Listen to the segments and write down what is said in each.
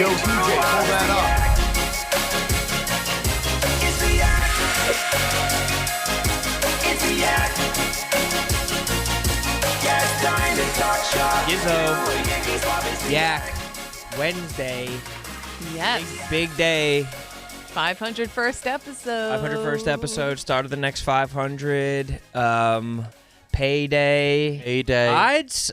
Yo, DJ, pull that up. Gizzo. Yak. Wednesday. Yes. Big day. 501st episode. 501st episode. Start of the next 500. Payday. Ides.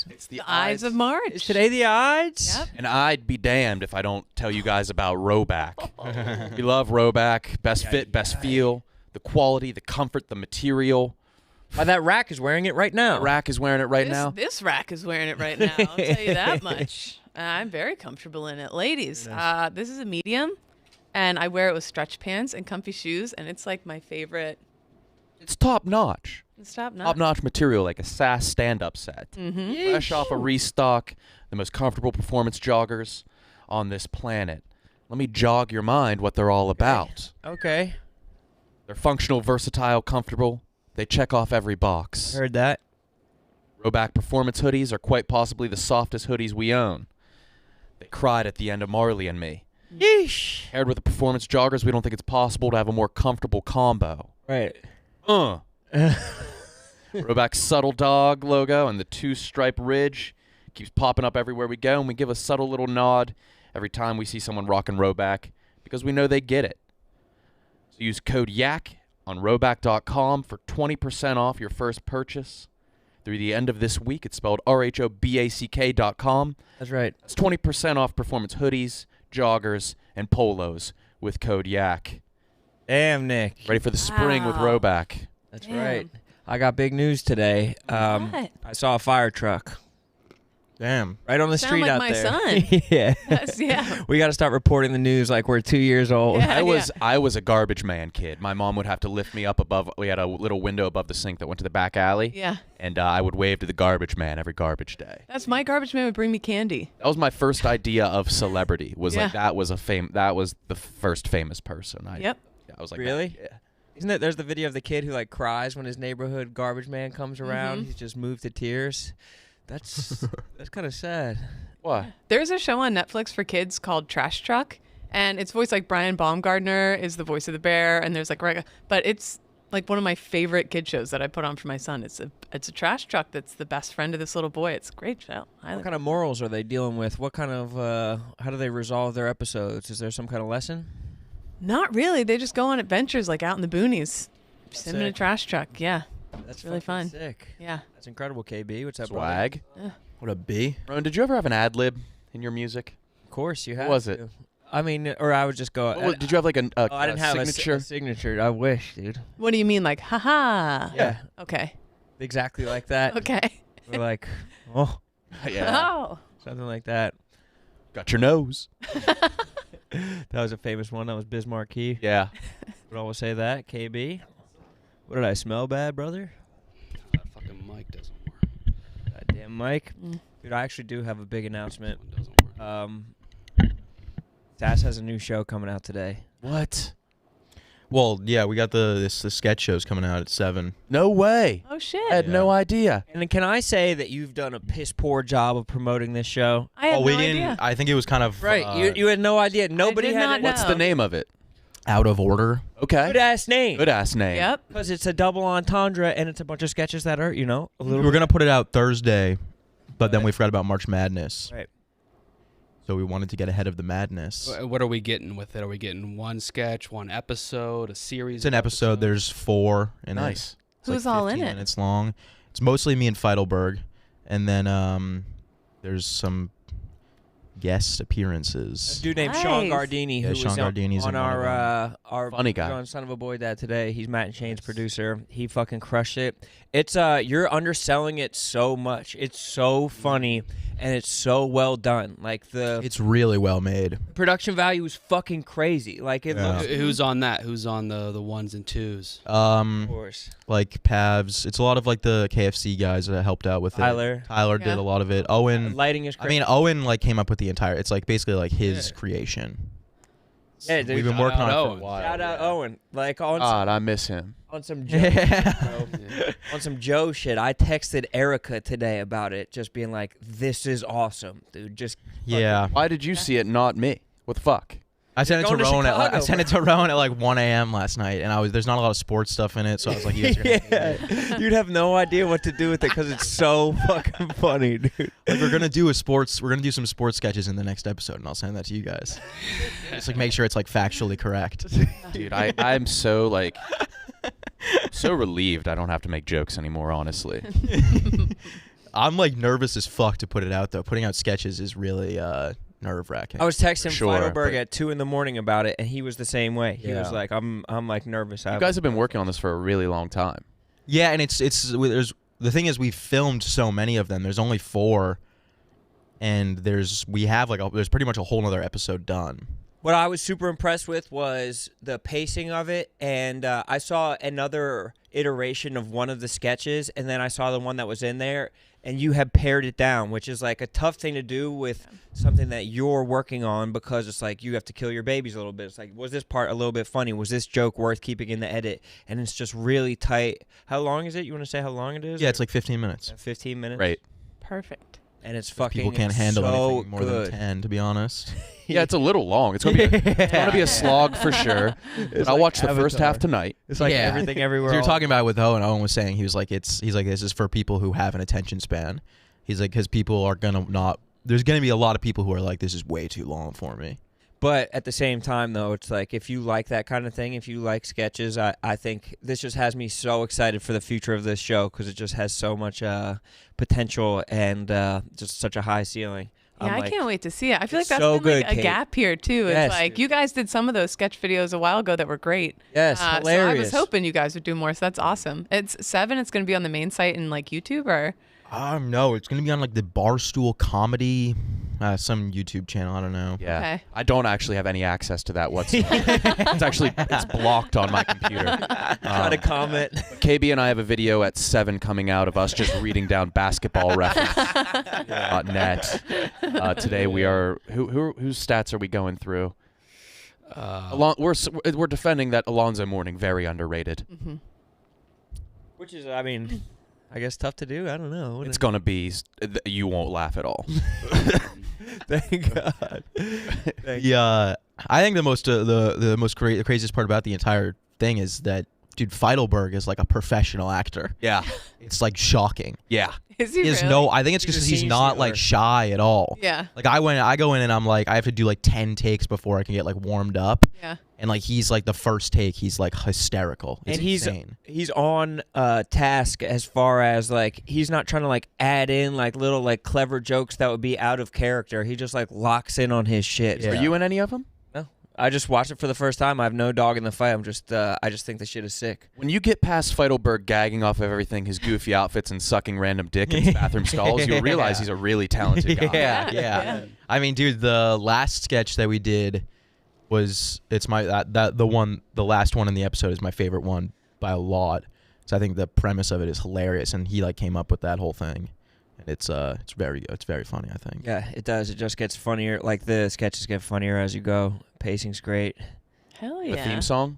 It's the Ides of March. Is today the Ides? Yep. And I'd be damned if I don't tell you guys about Roback. We love Roback. Best fit, best feel. The quality, the comfort, the material. Why, that rack is wearing it right now. Rack is wearing it right now. This rack is wearing it right now. I'll tell you that much. I'm very comfortable in it. Ladies, this is a medium, and I wear it with stretch pants and comfy shoes, and it's like my favorite. It's top notch. Stop not. Top notch material, like a SAS stand-up set. Mm-hmm. Fresh off a restock, the most comfortable performance joggers on this planet. Let me jog your mind what they're all about. Okay. They're functional, versatile, comfortable. They check off every box. Heard that. Roback performance hoodies are quite possibly the softest hoodies we own. They cried at the end of Marley and Me. Yeesh. Paired with the performance joggers, we don't think it's possible to have a more comfortable combo. Right. Roback's subtle dog logo and the two-stripe ridge keeps popping up everywhere we go, and we give a subtle little nod every time we see someone rocking Roback because we know they get it. So use code YAK on roback.com for 20% off your first purchase. Through the end of this week, it's spelled RHOBACK.com. That's right. That's 20% off performance hoodies, joggers, and polos with code YAK. Damn, Nick. Ready for the spring with Wow. Roback. That's Damn. right. I got big news today. What? I saw a fire truck. Damn. Right on the Sound street like out my there. son. Yeah. Yes, yeah. We got to start reporting the news like we're 2 years old. Yeah. I was a garbage man kid. My mom would have to lift me up above. We had a little window above the sink that went to the back alley. Yeah. And I would wave to the garbage man every garbage day. That's my garbage man would bring me candy. That was my first idea of celebrity. Was Yeah. like that was the first famous person. Yep. I was like, Really? yeah. Isn't it? There's the video of the kid who like cries when his neighborhood garbage man comes around. Mhm. He's just moved to tears. That's kind of sad. What? There's a show on Netflix for kids called Trash Truck, and it's voiced like Brian Baumgartner is the voice of the bear, and there's like but it's like one of my favorite kid shows that I put on for my son. It's a trash truck that's the best friend of this little boy. It's a great show. What kind of morals are they dealing with? What kind of how do they resolve their episodes? Is there some kind of lesson? Not really. They just go on adventures like out in the boonies. Just in a sick. trash truck. Yeah. That's really fucking fun. Sick. Yeah. That's incredible, KB. What's up, brother? Swag. What a B. Ron, did you ever have an ad lib in your music? Of course you have. was it? to. I mean, or I would just go. Did you have like a I didn't have signature? a signature. I wish, dude. What do you mean, like, haha? Yeah. Okay. Exactly like that. Okay. We're like, oh, Yeah. Oh. something like that. Got your nose. That was a famous one. That was Bismarck Key. Yeah. Would always say that. KB. What did I smell bad, brother? That fucking mic doesn't work. Goddamn Mike. Mm. Dude, I actually do have a big announcement. It doesn't work. Sass has a new show coming out today. What? Well, yeah, we got the sketch shows coming out at 7. No way. Oh, shit. I had no idea. And can I say that you've done a piss poor job of promoting this show? I had we no didn't. idea. I think it was kind of Right. You had no idea. Nobody did had not it. know. What's the name of it? out of order. Okay. Good ass name. Good ass name. Yep. Because it's a double entendre and it's a bunch of sketches that are, a We little were gonna put it out Thursday, but then Right. we forgot about March Madness. Right. So we wanted to get ahead of the madness. What are we getting with it? Are we getting one sketch, one episode, a series? It's an of episode. episodes? There's 4, and Nice. It's Who's like all in 15 it? minutes long. It's mostly me and Feidelberg, and then there's some guest A appearances. dude named Sean Nice. Gardini, Yeah, who Sean was Gardini's on in one of our Funny guy. on Son of a Boy Dad today. He's Matt and Shane's producer. He fucking crushed it. It's you're underselling it so much. It's so funny and it's so well done. Like the It's really well made. production value is fucking crazy. Like it Yeah. looks. Who's on that? Who's on the ones and twos? Of course. Like Pavs. It's a lot of like the KFC guys that helped out with it. Tyler. Tyler Yeah. did a lot of it. Owen. Lighting is I crazy. mean, Owen like came up with the entire. It's like basically like his Yeah. creation. Yeah, dude. We've been working on it for a Owen. while. Shout out Owen. Like God, I miss him. on some Joe shit, bro. On some Joe shit. I texted Erica today about it, just being like, "This is awesome, dude." Just Yeah. Why did you see it, not me? What the fuck? I sent it to Going to Rowan. Chicago, I sent it to Rowan at like 1 a.m. last night, and there's not a lot of sports stuff in it, so I was like, you guys are gonna hate it. yeah, you'd have no idea what to do with it because it's so fucking funny, dude. Like, we're gonna do some sports sketches in the next episode, and I'll send that to you guys. Just like make sure it's like factually correct. Dude, I'm so like so relieved I don't have to make jokes anymore, honestly. I'm like nervous as fuck to put it out though. Putting out sketches is really nerve-wracking. I was texting Sure, Feidelberg but- at 2 a.m. about it, and he was the same way. He was Yeah. like, "I'm like nervous." You guys have been working on this for a really long time. Yeah, and there's the thing is we filmed so many of them. There's only 4, and there's pretty much a whole nother episode done. What I was super impressed with was the pacing of it, and I saw another iteration of one of the sketches, and then I saw the one that was in there, and you have pared it down, which is like a tough thing to do with something that you're working on because it's like you have to kill your babies a little bit. It's like, was this part a little bit funny? Was this joke worth keeping in the edit? And it's just really tight. How long is it? You want to say how long it is? Yeah, it's like 15 minutes. 15 minutes. Right. Perfect. And it's fucking People can't handle so anything more good. than 10, to be honest. Yeah, it's a little long. It's gonna be a slog for sure. But I'll like watch the first Avatar. half tonight. It's like Yeah. everything everywhere. So you're all- talking about it with Owen. Owen was saying he's like this is for people who have an attention span. He's like, because people are there's gonna be a lot of people who are like, this is way too long for me. But at the same time, though, it's like if you like that kind of thing, if you like sketches, I think this just has me so excited for the future of this show because it just has so much potential and just such a high ceiling. Yeah, I'm I like, can't wait to see it. I feel like it's that's so been like good, a Kate. gap here too. It's Yes, like dude. you guys did some of those sketch videos a while ago that were great. Yes, So I hilarious. was hoping you guys would do more. So that's awesome. It's 7. It's going to be on the main site in like YouTube or. No, it's gonna be on like the Barstool comedy, some YouTube channel. I don't know. Yeah. Okay. I don't actually have any access to that whatsoever. it's blocked on my computer. Try to comment. KB and I have a video at 7 coming out of us just reading down basketball reference. .net. Today we are whose stats are we going through? We're defending that Alonzo Mourning very underrated. Mm-hmm. Which is, I mean, I guess tough to do. I don't know. It's gonna be you won't laugh at all. Thank God. Yeah, I think the craziest part about the entire thing is that dude Feidelberg is like a professional actor. Yeah. It's like shocking. Yeah. Is he He has really? I think it's He's just a because he's scene not stealer. like shy at all. Yeah. Like I go in and I'm like I have to do like 10 takes before I can get like warmed up. Yeah. And like he's like the first take he's like hysterical. It's And insane. he's on task as far as like he's not trying to like add in like little like clever jokes that would be out of character. He just like locks in on his shit. Yeah. Are you in any of them? No, I just watched it for the first time. I have no dog in the fight. I just think the shit is sick. When you get past Feidelberg gagging off of everything, his goofy outfits and sucking random dick in his bathroom stalls, you'll realize he's a really talented guy. Yeah, Yeah. yeah. I mean, dude, the last sketch that we did was the last one in the episode is my favorite one by a lot. So I think the premise of it is hilarious, and he like came up with that whole thing, and it's very good. It's very funny, I think. Yeah, it does. It just gets funnier. Like the sketches get funnier as you go. Pacing's great. Hell The yeah. theme song?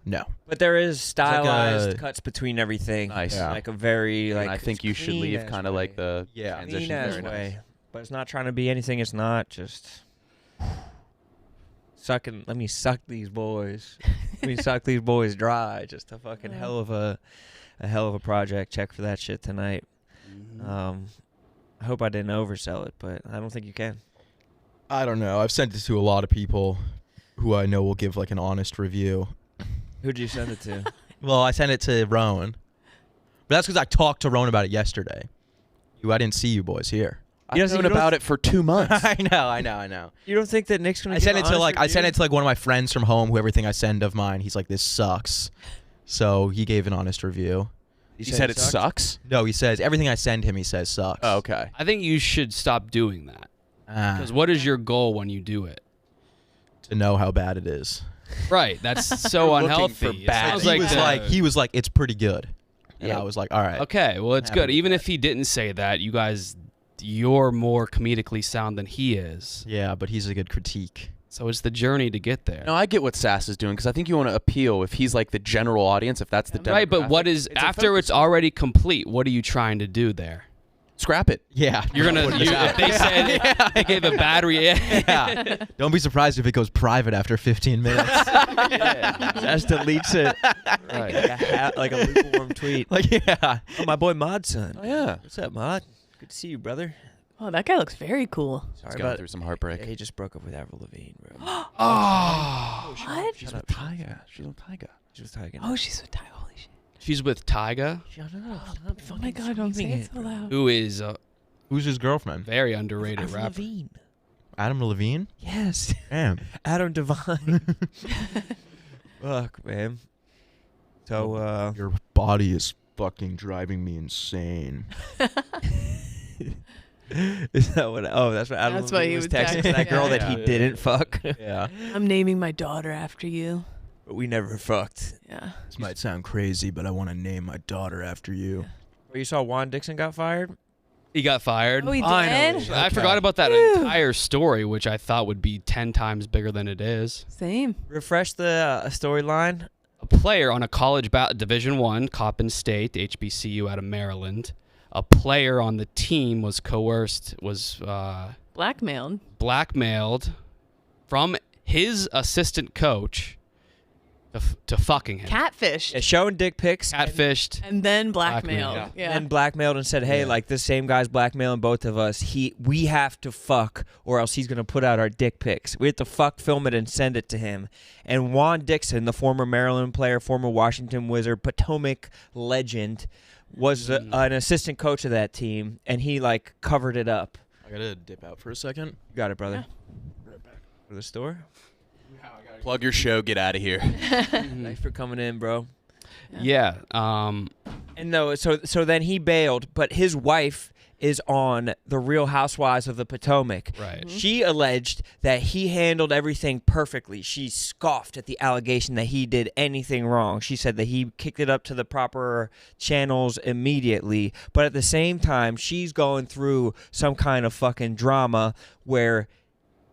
No, But there is like stylized a- cuts between everything. Nice. Yeah. Like a very like. And I think it's you should clean leave as kind of way. like the Yeah. transition Clean as very nice. way. But it's not trying to be anything. It's not just sucking. Let me suck these boys. Let me suck these boys dry. Just a fucking hell of a project. Check for that shit tonight. I hope I didn't oversell it, but I don't think you can. I don't know. I've sent it to a lot of people who I know will give like an honest review. Who'd you send it to? Well, I sent it to Rowan, but that's because I talked to Rowan about it yesterday. I didn't see you boys here. I've You don't- known you don't- about it for 2 months. I know. You don't think that Nick's gonna? I sent it to like one of my friends from home who everything I send of mine, he's like, this sucks. So he gave an honest review. He said it sucks? No, he says everything I send him, he says sucks. Oh, okay. I think you should stop doing that. Because what is your goal when you do it? To know how bad it is. Right. That's so Looking unhealthy. for It bad. sounds He was like, it's pretty good. And Yeah. I was like, all right. Okay, well, it's Happy good. with Even that. if he didn't say that, you're more comedically sound than he is. Yeah, but he's a good critique. So it's the journey to get there. No, I get what Sass is doing because I think you want to appeal if he's like the general audience, if that's the Right, but what is after it's already complete? What are you trying to do there? Scrap it. Yeah. You're gonna. If they said they gave a bad reaction. Don't be surprised if it goes private after 15 minutes. Just deletes it. Right. Like a lukewarm tweet. Like, yeah. Oh, my boy Modson. Oh, yeah. What's up, Mod? Good to see you, brother. Oh, that guy looks very cool. Sorry He's going about through some heartbreak. Yeah, he just broke up with Avril Lavigne, bro. What? She's with Tyga. She's with Tyga. She was talking. Oh, she's with Ty. Holy shit. She's with Tyga, Oh my God, don't say it so loud. who is a Who's his girlfriend? very underrated Avril rapper. Lavigne. Adam Levine? Yes. Damn. Adam Devine. Fuck, man. So, Your body is fucking driving me insane. is that what? Oh, that's what Adam That's why Levine he was was texting texting, that girl yeah. that he didn't fuck. Yeah. I'm naming my daughter after you. But we never fucked. Yeah. This might sound crazy, but I want to name my daughter after you. Well, you saw Juan Dixon got fired? He got fired. Oh, he Finally. did? I forgot about that entire story, which I thought would be 10 times bigger than it is. Same. Refresh the storyline. A player on a college Division I, Coppin State, HBCU out of Maryland. A player on the team was coerced, was Blackmailed. blackmailed from his assistant coach to fucking him. Catfished. Yeah, showing dick pics. Catfished. And then blackmailed. Blackmailed. Yeah. And blackmailed and said, "Hey, Yeah. like this same guy's blackmailing both of us. We have to fuck, or else he's gonna put out our dick pics. We have to fuck, film it, and send it to him." And Juan Dixon, the former Maryland player, former Washington Wizard, Potomac legend, was an assistant coach of that team, and he like covered it up. I gotta dip out for a second. You got it, brother. Right back to the store. Plug your show. Get out of here. Thanks for coming in, bro. Yeah. And no, so then he bailed, but his wife is on the Real Housewives of the Potomac. Right. She alleged that he handled everything perfectly. She scoffed at the allegation that he did anything wrong. She said that he kicked it up to the proper channels immediately. But at the same time, she's going through some kind of fucking drama where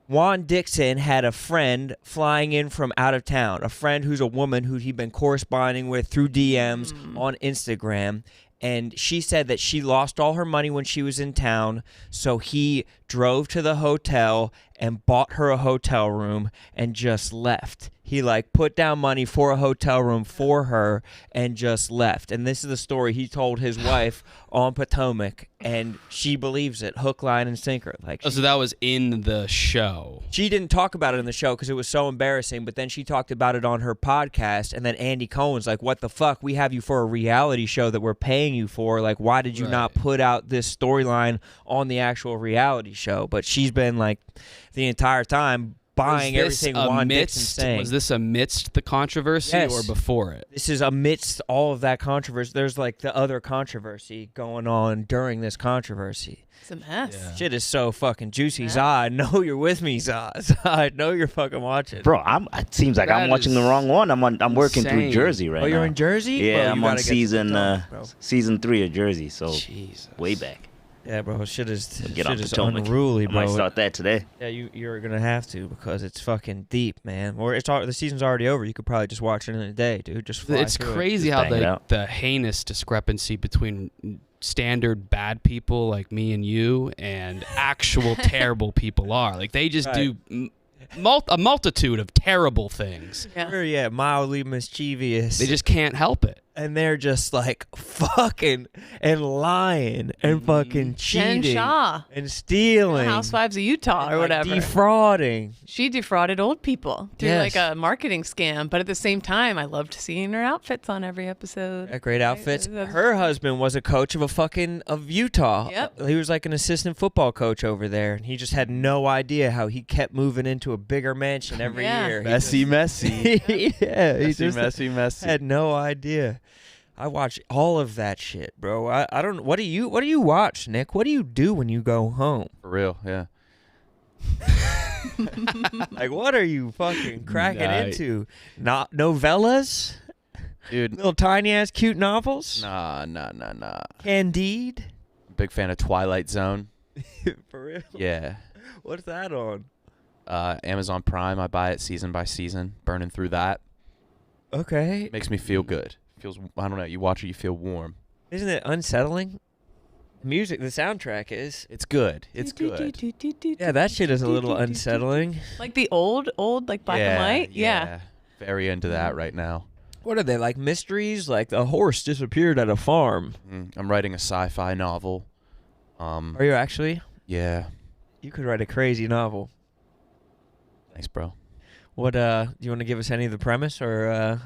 Juan Dixon had a friend flying in from out of town, a friend who's a woman who he'd been corresponding with through DMs on Instagram. And she said that she lost all her money when she was in town, so he drove to the hotel and bought her a hotel room and just left. He like put down money for a hotel room for her and just left. And this is the story he told his wife on Potomac, and she believes it, hook, line, and sinker. Like, Oh, so that was in the show. she didn't talk about it in the show because it was so embarrassing, but then she talked about it on her podcast, and then Andy Cohen's like, "What the fuck? We have you for a reality show that we're paying you for. Like, why did you not put out this storyline on the actual reality show?" But she's been like the entire time buying everything Juan Dixon's saying. Was this amidst the controversy Yes. or before it? This is amidst all of that controversy. There's like the other controversy going on during this controversy. It's a mess. Shit is so fucking juicy. Zah, I know you're with me, Zah. Zah, I know you're fucking watching. Bro, it seems like That I'm watching is the wrong one. I'm working through insane. Jersey right now. Oh, you're in Jersey? Bro, Yeah, you I'm gotta on get to season Potomac, bro. season 3 of Jersey, so Jesus. way back. Yeah, bro, shit is Get on shit is Potomac. unruly, I might bro. start that today. Yeah, you're gonna have to because it's fucking deep, man. Or the season's already over. You could probably just watch it in a day, dude. Just fly It's through it. crazy Just how bang it out. the heinous discrepancy between standard bad people like me and you and actual terrible people are. Like they just Right. do a multitude of terrible things. Yeah. Or, yeah, mildly mischievous. They just can't help it. and they're just like fucking and lying and fucking Jen cheating Shaw, and stealing, Housewives of Utah and, or like, whatever. defrauding. She defrauded old people through Yes. like a marketing scam, but at the same time, I loved seeing her outfits on every episode. Yeah, great outfits. That's- Her husband was a coach of Utah. Yep. He was like an assistant football coach over there, and he just had no idea how he kept moving into a bigger mansion every Yeah. year. He Messy, messy. yeah, he Messy, just messy. had no idea. I watch all of that shit, bro. I don't. What do you watch, Nick? What do you do when you go home? For real, yeah. Like, what are you fucking cracking Nah. into? Not novellas, Dude, little tiny ass cute novels. nah. Candide. Big fan of Twilight Zone. For real? Yeah. What's that on? Amazon Prime. I buy it season by season, burning through that. Okay. Makes me feel good. Feels, I don't know. You watch it, you feel warm. Isn't it unsettling? Music, the soundtrack is. It's good. It's good. Yeah, that shit is a little unsettling. Like the old, like black and white. Yeah. Very into that right now. What are they, like mysteries? Like the horse disappeared at a farm. I'm writing a sci-fi novel. Are you actually? Yeah. You could write a crazy novel. Thanks, bro. What, do you want to give us any of the premise or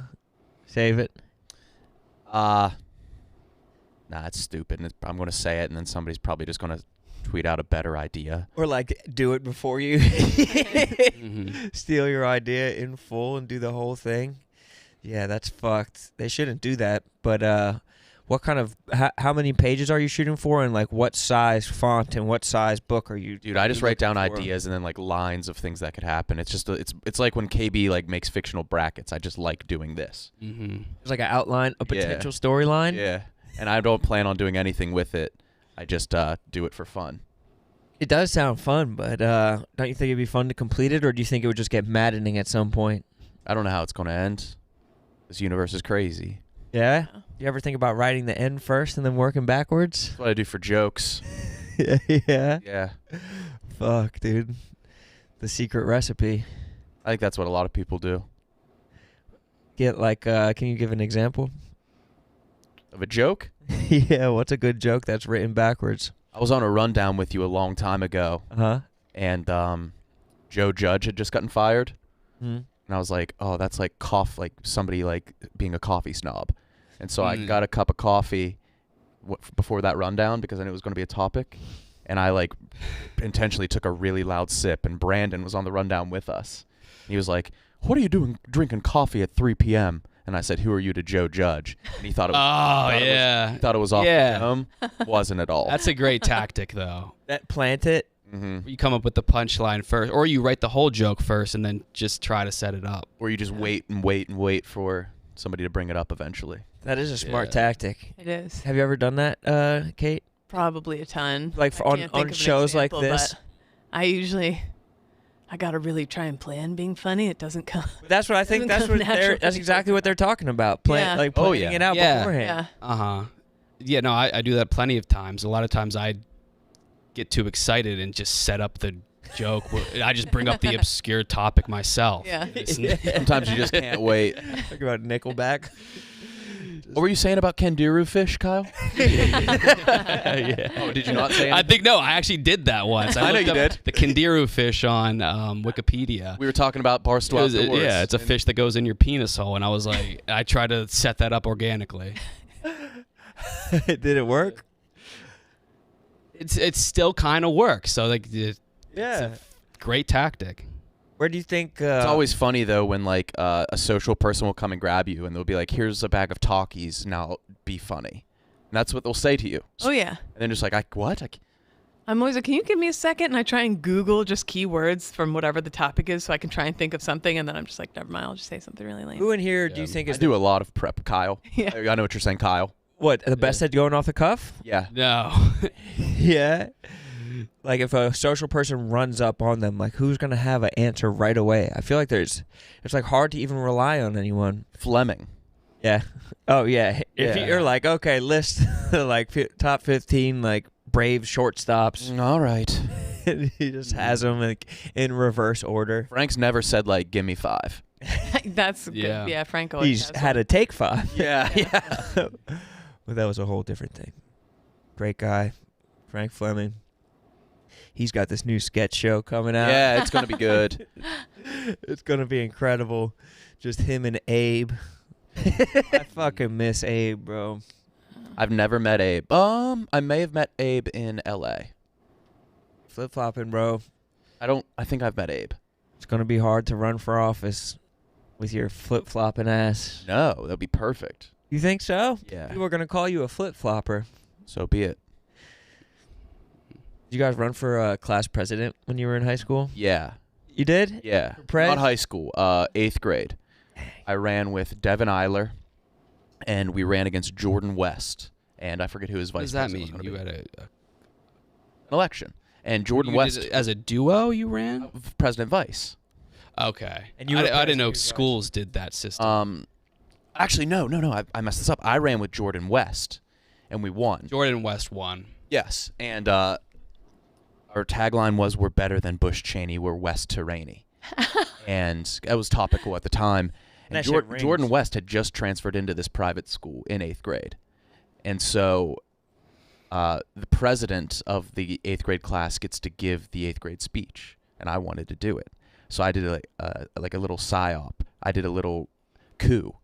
save it? Nah, it's stupid. I'm going to say it, and then somebody's probably just going to tweet out a better idea. Or like do it before you steal your idea in full and do the whole thing. Yeah, that's fucked. They shouldn't do that. But what kind of how many pages are you shooting for, and like what size font and what size book are you? Dude, I just write down looking for? ideas and then like lines of things that could happen. It's just it's like when KB like makes fictional brackets. I just like doing this. It's like an outline, a Yeah. potential storyline. Yeah. And I don't plan on doing anything with it. I just do it for fun. It does sound fun, but don't you think it'd be fun to complete it, or do you think it would just get maddening at some point? I don't know how it's going to end. This universe is crazy. Yeah? You ever think about writing the end first and then working backwards? That's what I do for jokes. Yeah. Yeah. Fuck, dude. The secret recipe. I think that's what a lot of people do. Get like, can you give an example? Of a joke? Yeah, what's a good joke that's written backwards? I was on a rundown with you a long time ago, Uh-huh. and Joe Judge had just gotten fired. Hmm. And I was like, oh, that's like somebody like being a coffee snob. And so I got a cup of coffee before that rundown because I knew it was going to be a topic. And I like intentionally took a really loud sip, and Brandon was on the rundown with us. And he was like, what are you doing drinking coffee at 3 p.m.? And I said, who are you to Joe Judge? And he thought it was, he thought it was off the dome. Wasn't at all. That's a great tactic, though. That plant it. Mm-hmm. You come up with the punchline first, or you write the whole joke first and then just try to set it up. Or you just wait and wait and wait for somebody to bring it up eventually. That is a smart Yeah. tactic. It is. Have you ever done that, Kate? Probably a ton. Like I on can't think of an shows like example, this? but I gotta really try and plan being funny. It doesn't come. That's what I think. Doesn't That's come what naturally. that's exactly what they're talking about. Yeah. Like Oh, planning yeah. it out Yeah. beforehand. Yeah. Yeah, no, I do that plenty of times. A lot of times I get too excited and just set up the joke. I just bring up the obscure topic myself. Yeah. Sometimes you just can't wait. Talk about Nickelback. What were you saying about Kangaroo fish, Kyle? Yeah. Oh, did you not say I anything? think I actually did that once. I know looked you up did. The Kangaroo fish on Wikipedia. We were talking about Barstool Outdoors. Yeah, it's a fish that goes in your penis hole, and I was like, I tried to set that up organically. Did it work? It's still kind of works. So like, Yeah. great tactic. Where do you think? It's always funny though when like a social person will come and grab you and they'll be like, "Here's a bag of Takis. Now be funny." And that's what they'll say to you. Oh yeah. And then just like, what? I'm always like, can you give me a second? And I try and Google just keywords from whatever the topic is so I can try and think of something. And then I'm just like, never mind. I'll just say something really lame. Who in here do you think I is do a lot of prep, Kyle. Yeah. I know what you're saying, Kyle. what the best at going off the cuff? Yeah. No. Yeah. Like if a social person runs up on them, like who's gonna have an answer right away? I feel like it's like hard to even rely on anyone. Fleming. Yeah. Oh yeah. If Yeah. you're like, okay, list like top 15 like brave shortstops, All right. and he just has them like in reverse order. Frank's never said like, "Give me 5." That's Yeah. good. Yeah, Frank always He's has had one. a take 5. Yeah. But that was a whole different thing. Great guy, Frank Fleming. He's got this new sketch show coming out. Yeah, it's gonna be good. It's gonna be incredible. Just him and Abe. I fucking miss Abe, bro. I've never met Abe. I may have met Abe in L.A. Flip flopping, bro. I think I've met Abe. It's gonna be hard to run for office with your flip flopping ass. No, that'd be perfect. You think so? Yeah. People are gonna call you a flip flopper. So be it. Did you guys run for class president when you were in high school? Yeah. You did? Yeah. Pres? Not high school. 8th grade. I ran with Devin Eiler, and we ran against Jordan West, and I forget who his What vice does that president was mean? gonna You be. had An election. And Jordan You West, did it as a duo, you ran? President Vice. Okay. And you I were didn't know president, schools did that system. Actually, no. I messed this up. I ran with Jordan West, and we won. Jordan West won. Yes, and our tagline was, "We're better than Bush Cheney. We're West to Rainey," and that was topical at the time. And That shit rings. Jordan West had just transferred into this private school in 8th grade, and so the president of the 8th grade class gets to give the 8th grade speech, and I wanted to do it, so I did like a little psyop. I did a little coup,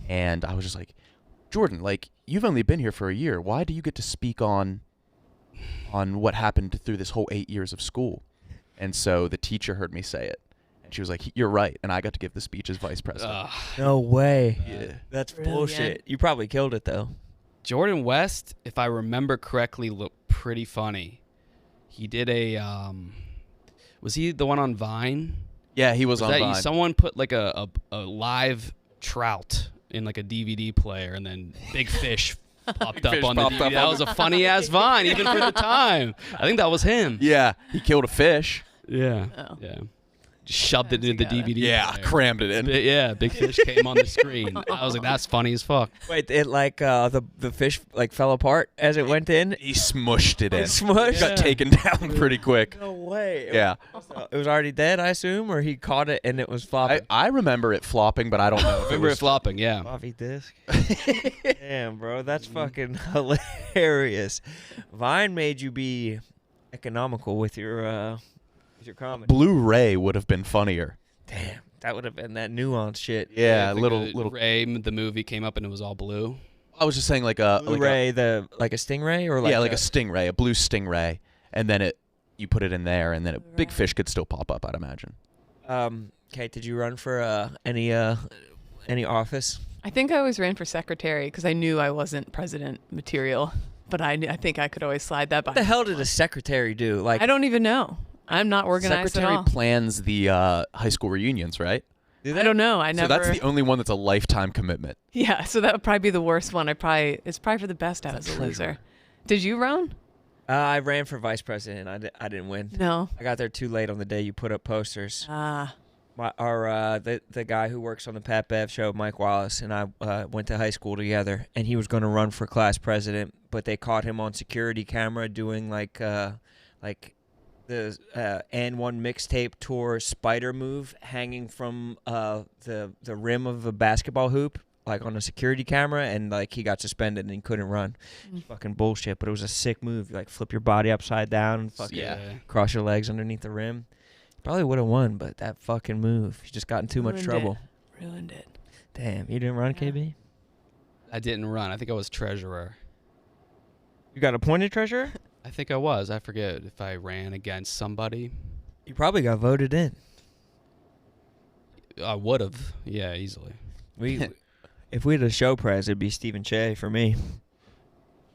and I was just like, Jordan, like, you've only been here for a year. Why do you get to speak on what happened through this whole 8 years of school? And so the teacher heard me say it, and she was like, you're right. And I got to give the speech as vice president. No way. Yeah. That's Brilliant. bullshit. You probably killed it though. Jordan West, if I remember correctly, looked pretty funny. He did a was he the one on Vine? Yeah, he was on that Vine. someone put like a live trout in like a DVD player, and then Big Fish popped up Fish on the popped DVD. up That on was a funny ass Vine, even for the time. I think that was him. Yeah, he killed a fish. Yeah. Oh. Yeah. Just shoved it into the Together. DVD. Yeah, player. crammed it in. Yeah, Big Fish came on the screen. I was like, that's funny as fuck. Wait, it like the fish like fell apart as it went in. He smushed it in. Smushed? Got taken down pretty quick. No way. Yeah. It was already dead, I assume, or he caught it and it was flopping. I remember it flopping, but I don't know if Remember it it was flopping? Yeah. Floppy disk. Damn, bro, that's fucking hilarious. Vine made you be economical with your comedy. Blu-ray would have been funnier. Damn, that would have been that nuance shit. Yeah, Like little. Ray, the movie came up and it was all blue. I was just saying like a Blu-ray, like a stingray, or like like a stingray, a blue stingray, and then you put it in there, and then a big fish could still pop up, I'd imagine. Kate, did you run for any office? I think I always ran for secretary because I knew I wasn't president material, but I think I could always slide that by. What the hell did a secretary do? Like, I don't even know. I'm not organized Secretary at all. plans the high school reunions, right? I don't know. I never. So that's the only one that's a lifetime commitment. Yeah, so that would probably be the worst one. It's probably for the best I was a loser. Did you run? I ran for vice president. I didn't win. No. I got there too late on the day you put up posters. The guy who works on the Pat Bev show, Mike Wallace, and I went to high school together, and he was going to run for class president, but they caught him on security camera doing like the and one mixtape tour spider move hanging from the rim of a basketball hoop, like on a security camera, and like he got suspended and he couldn't run. Fucking bullshit, but it was a sick move. You like flip your body upside down and fucking cross your legs underneath the rim. Probably would have won, but that fucking move, he just got in too much trouble. Ruined it. Damn, you didn't run, KB? I didn't run. I think I was treasurer. You got appointed treasurer? I think I was. I forget if I ran against somebody. You probably got voted in. I would have. Yeah, easily. If we had a show prez, it'd be Stephen Che for me.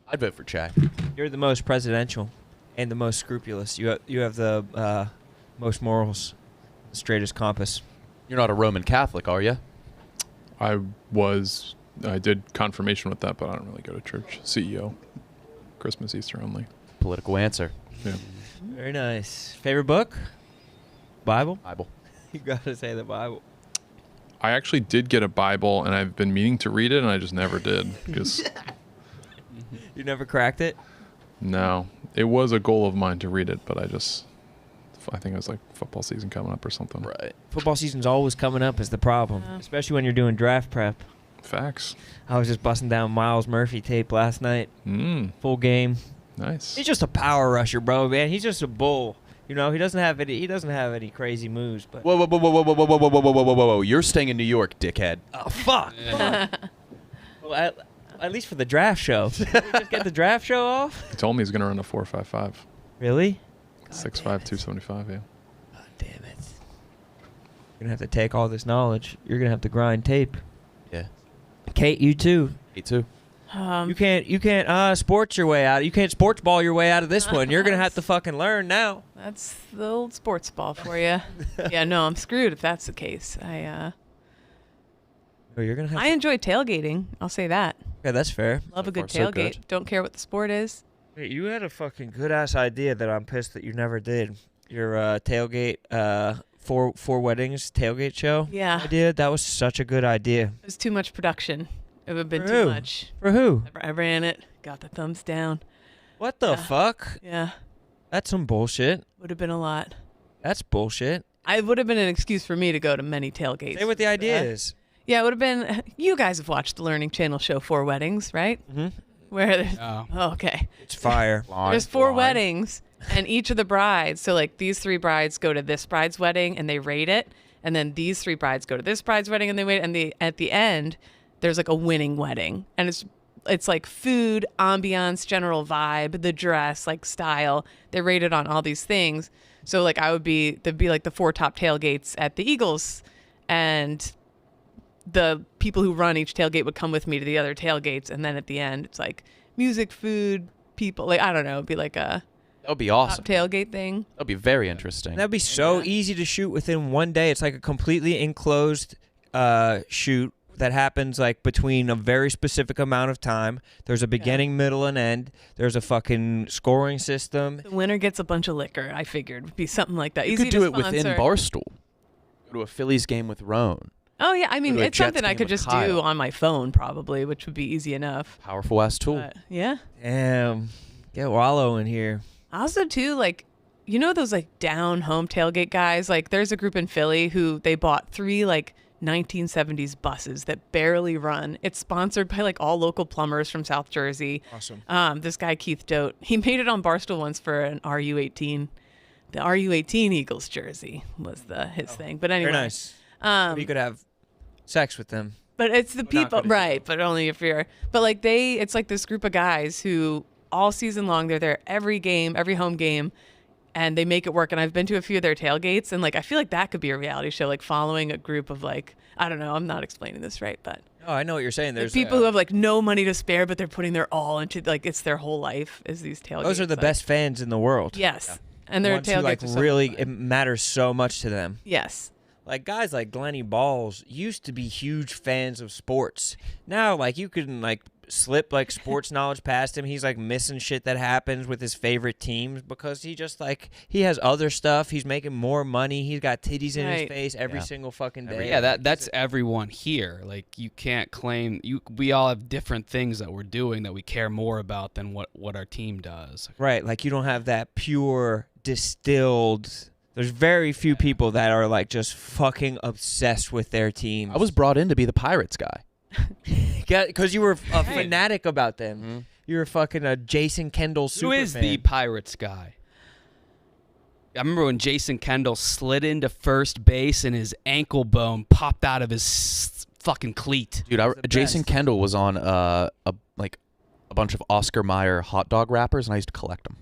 I'd vote for Che. You're the most presidential and the most scrupulous. You have the most morals, the straightest compass. You're not a Roman Catholic, are you? I did confirmation with that, but I don't really go to church. CEO. Christmas, Easter only. Political answer. Yeah. Very nice. Favorite book? Bible? Bible. You gotta say the Bible. I actually did get a Bible, and I've been meaning to read it, and I just never did. Because You never cracked it? no, it was a goal of mine to read it, but I think it was like football season coming up or something. Right. Football season's always coming up is the problem, especially when you're doing draft prep. Facts. I was just busting down Miles Murphy tape last night. Full game. Nice. He's just a power rusher, bro, man. He's just a bull. You know, he doesn't have any crazy moves, but Whoa, whoa, whoa, whoa, whoa, whoa, whoa, whoa, whoa, whoa, whoa, whoa! You're staying in New York, dickhead. oh fuck. Well, at least for the draft show. Can we just get the draft show off? He told me he's going to run a 4.55. Really? 6'5", 275, yeah. God damn it. You're gonna have to take all this knowledge. You're gonna have to grind tape. Yeah. Kate, you too. Me too. You can't sports your way out. You can't sports ball your way out of this one. You're gonna have to fucking learn now. That's the old sports ball for you. Yeah, no, I'm screwed if that's the case. Oh, you're gonna have. I enjoy tailgating. I'll say that. Okay, that's fair. Love So a good far, so tailgate. good. Don't care what the sport is. Hey, you had a fucking good ass idea that I'm pissed that you never did. Your tailgate, four weddings tailgate show. Yeah. Idea. That was such a good idea. It was too much production. It would have been For too who? much. For who? I ran it, got the thumbs down. What the Yeah. fuck? Yeah, That's some bullshit. would have been a lot. That's bullshit. It would have been an excuse for me to go to many tailgates. Say what the idea is. Yeah, it would have been. You guys have watched the Learning Channel show Four Weddings, right? Mm-hmm. Where there's, Oh. okay, It's fire. there's four weddings, and each of the brides. So like these three brides go to this bride's wedding and they rate it, and then these three brides go to this bride's wedding and they rate it, and at the end, there's like a winning wedding, and it's like food, ambiance, general vibe, the dress, like style. They rate it on all these things. So like there'd be like the four top tailgates at the Eagles, and the people who run each tailgate would come with me to the other tailgates, and then at the end it's like music, food, people, like I don't know, it'd be like a That would be top awesome. tailgate thing. That would be very interesting. That'd be so Yeah. easy to shoot within one day. It's like a completely enclosed shoot that happens like between a very specific amount of time. There's a beginning, middle, and end. There's a fucking scoring system. The winner gets a bunch of liquor. I figured would be something like that. You Easy could to do it within sponsor. Barstool. Go to a Phillies game with Roan. Oh yeah, I mean Go to a it's Jets something I game could with just Kyle. do on my phone probably, which would be easy enough. Powerful ass tool. But, yeah. Damn. Get Wallow in here. Also too, like, you know those like down home tailgate guys? Like there's a group in Philly who they bought 3 like 1970s buses that barely run. It's sponsored by like all local plumbers from South Jersey. Awesome. This guy Keith Dote, he made it on Barstool once for an RU18. The RU18 Eagles jersey was his thing. But anyway, Very nice. You could have sex with them. but it's the not people, gonna do right? But only if you're. But like it's like this group of guys who all season long they're there every game, every home game, and they make it work. And I've been to a few of their tailgates, and like I feel like that could be a reality show, like following a group of like I don't know. I'm not explaining this right, but Oh, I know what you're saying. there's There's people who have like no money to spare, but they're putting their all into like it's their whole life is these tailgates. those are the like- best fans in the world. Yes, and their Ones who, tailgates like are so really fun. it matters so much to them. Yes. Like guys like Glenny Balls used to be huge fans of sports. Now like you can like slip like sports knowledge past him. He's like missing shit that happens with his favorite teams because he just like he has other stuff. He's making more money. He's got titties in his Right. face every Yeah. single fucking day. Yeah, that's everyone here. Like you can't claim we all have different things that we're doing that we care more about than what our team does. right. Like you don't have that pure distilled. There's very few people that are like just fucking obsessed with their team. I was brought in to be the Pirates guy. because you were a fanatic about them. Mm-hmm. You were fucking a Jason Kendall super Who is fan. the Pirates guy? I remember when Jason Kendall slid into first base and his ankle bone popped out of his fucking cleat. Dude, the Jason best. Kendall was on a bunch of Oscar Mayer hot dog wrappers, and I used to collect them.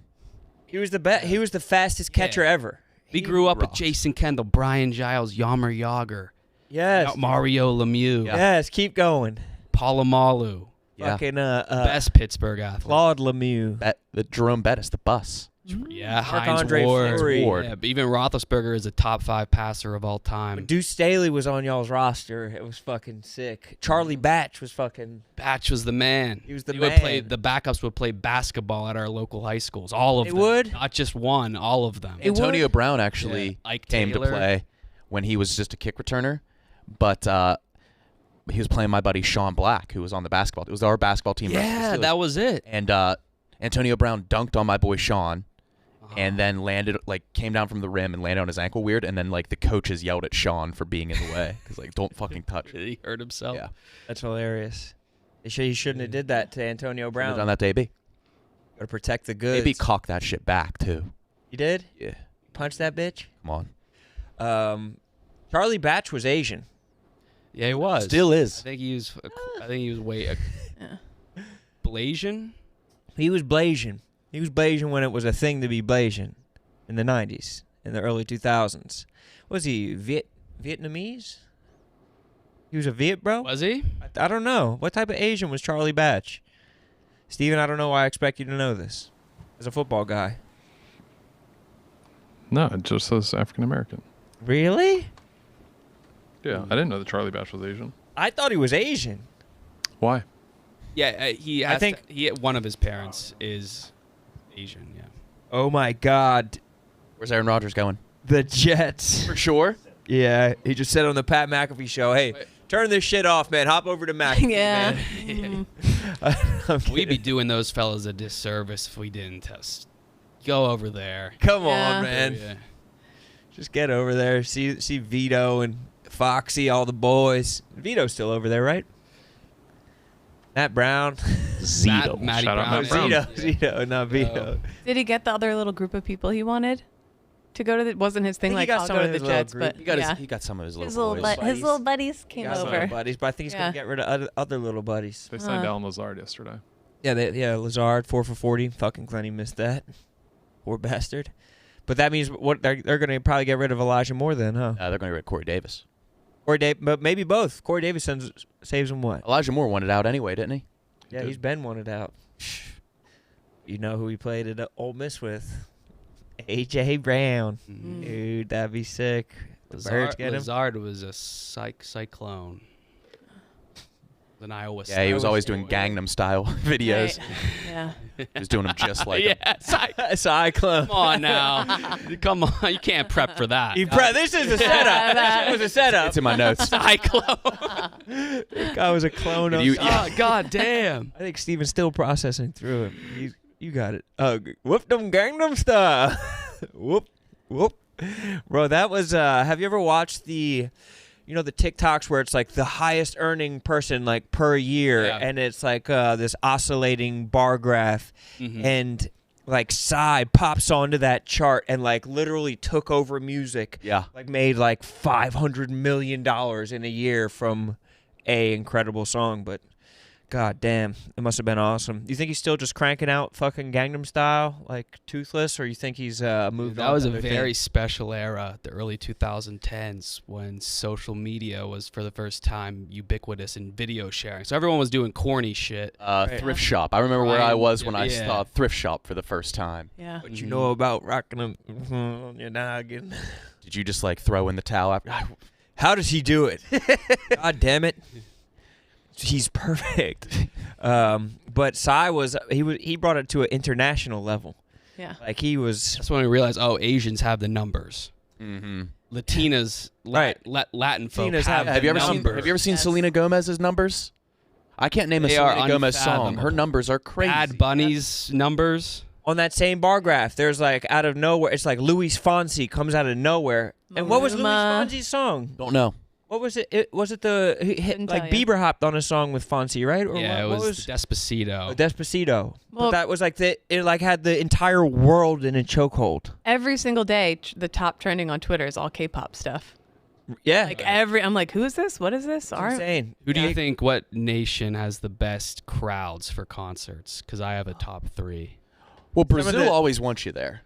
He was the best. He was the fastest catcher ever. We grew up with rocks. Jason Kendall, Brian Giles, Yammer Yager, Yes. Mario Lemieux, Yes. Keep going. Palamalu, Yeah. Fucking best Pittsburgh athlete. Claude Lemieux. The Jerome Bettis, the bus. Yeah, Heinz Marc-Andre Ward. Fleury. Yeah, but even Roethlisberger is a top 5 passer of all time. Deuce Staley was on y'all's roster. It was fucking sick. Charlie Batch was fucking. Batch was the man. He was the He would man. play, the backups would play basketball at our local high schools. All of They them. would? Not just one, all of them. It would? Antonio Brown actually Yeah, Ike came Taylor. to play when he was just a kick returner, but he was playing my buddy Sean Black, who was on the basketball. It was our basketball team. versus the Yeah, Steelers. that was it. And Antonio Brown dunked on my boy Sean, and then came down from the rim and landed on his ankle weird, and then like the coaches yelled at Sean for being in the way because like don't fucking touch it. He hurt himself. Yeah, That's hilarious. He shouldn't have did that to Antonio Brown Brown. on that day, B. Got to protect the goods. Maybe cock that shit back too. You did? Yeah, Punch that bitch? come on. Charlie Batch was Asian. Yeah, he was. Still I is. think he was way Blasian. He was Blasian. He was Blasian when it was a thing to be Blasian in the 90s, in the early 2000s. Was he Vietnamese? He was a Viet bro? Was he? I don't know. What type of Asian was Charlie Batch? Steven, I don't know why I expect you to know this as a football guy. No, it just says African American. Really? Yeah, I didn't know that Charlie Batch was Asian. I thought he was Asian. Why? Yeah, he. I think- one of his parents is Asian, yeah. Oh my God, Where's Aaron Rodgers going? the Jets. For sure. Yeah, he just said on the Pat McAfee show, "Hey, turn this shit off, man. Hop over to McAfee, Yeah. man." We'd be doing those fellas a disservice if we didn't test. Go over there. Come Yeah. on, man. Yeah. Just get over there. See Vito and Foxy, all the boys. Vito's still over there, right? Matt Brown. Zito. Matty Shout out Brown. Matt Brown. Zito, not Vito. Did he get the other little group of people he wanted to go to? The, wasn't his thing I think he like got I'll some go of to the his little Jets, group. but He got yeah. he got some of his his little little boys. his little buddies came Got some over. buddies, but I think he's Yeah. gonna get rid of other little buddies. They signed Alan Lazard yesterday. Yeah, Lazard 4 for 40. Fucking Clenny missed that. Poor bastard. But that means what they're gonna probably get rid of Elijah Moore then, huh? They're going to get rid of Corey Davis. But maybe both. Corey Davis saves him what? Elijah Moore wanted out anyway, didn't he? Yeah, did. he's been wanted out. You know who he played at Ole Miss with? A.J. Brown. Mhm. Dude, that'd be sick. The Birds get him. Lazard was a cyclone. An Iowa. Yeah, he was Iowa always doing State. Gangnam Style videos. Right. Yeah. He was doing them just like him. Yeah, Cyclone. come on now. Come on, you can't prep for that. This is a setup. That shit was a setup. It's in my notes. Cyclone. That guy was a clone of. You- Oh, God damn. I think Steven's still processing through it. You got it. Whoop them Gangnam Style. Whoop, whoop. Bro, that was, have you ever watched the TikToks where it's like the highest earning person like per year, Yeah. and it's like this oscillating bar graph, Mhm. and like Psy pops onto that chart and like literally took over music. Yeah. Like made like $500 million in a year from a incredible song, but god damn, it must have been awesome. You think he's still just cranking out fucking Gangnam Style like Toothless, or you think he's moved on? That was to a other very things? special era, the early 2010s, when social media was for the first time ubiquitous in video sharing. So everyone was doing corny shit. Thrift shop. I remember where I Right. was when I Yeah. saw thrift shop for the first time. Yeah. What you know about rocking them on your noggin? Did you just like throw in the towel after? How does he do it? God damn it. He's perfect. But Psy he brought it to an international level. Yeah. Like he was That's when we realized, oh, Asians have the numbers. Mm-hmm. Latinas, Right. Latin folk Latinas have Have you ever seen? numbers. Have you ever seen Yes. Selena Gomez's numbers? I can't name a They are Selena Gomez song. Her unfathomable. numbers are crazy. Bad Bunny's numbers. on that same bar graph. There's like out of nowhere, it's like Luis Fonsi comes out of nowhere. And what was Luis Maluma. Fonsi's song? Don't know. What was it? Was it the he hit, Couldn't like tell ya. Bieber hopped on a song with Fonsi, right? Or Yeah, what it was Despacito. Despacito. But Well- that was like it like had the entire world in a chokehold. Every single day, the top trending on Twitter is all K-pop stuff. Yeah. Like I'm like, who is this? What is this? It's Art? insane. Who do Yeah. you think? What nation has the best crowds for concerts? Because I have a top 3. Well, of Brazil the- always wants you there,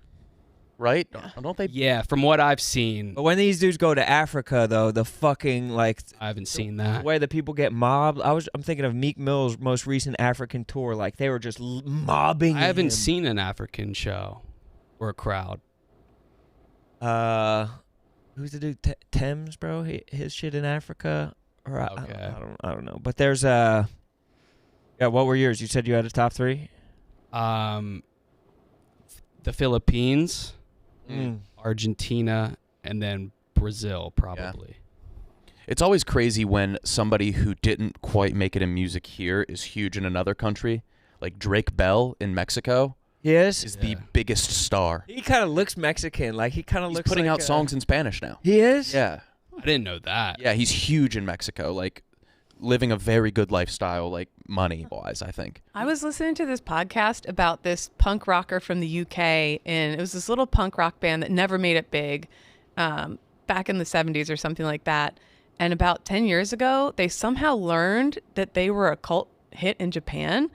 right? Don't they? Yeah, from what I've seen, But when these dudes go to Africa, though, the fucking like I haven't seen the that. way that people get mobbed. I'm thinking of Meek Mill's most recent African tour. Like they were just mobbing. I haven't him. seen an African show or a crowd. Who's the dude? Thames, bro. His shit in Africa. Or Okay. I don't know. But there's Yeah. What were yours? You said you had a top 3. The Philippines, Mm. Argentina, and then Brazil, probably. It's always crazy when somebody who didn't quite make it in music here is huge in another country. Like Drake Bell in Mexico He is. is the Yeah. biggest star. He kind of looks Mexican. Like he kind of He's looks. putting like out songs in Spanish now. He is. Yeah. I didn't know that. Yeah, he's huge in Mexico. Like living a very good lifestyle, like money-wise, I think. I was listening to this podcast about this punk rocker from the UK, and it was this little punk rock band that never made it big, back in the 70s or something like that. And about 10 years ago, they somehow learned that they were a cult hit in Japan.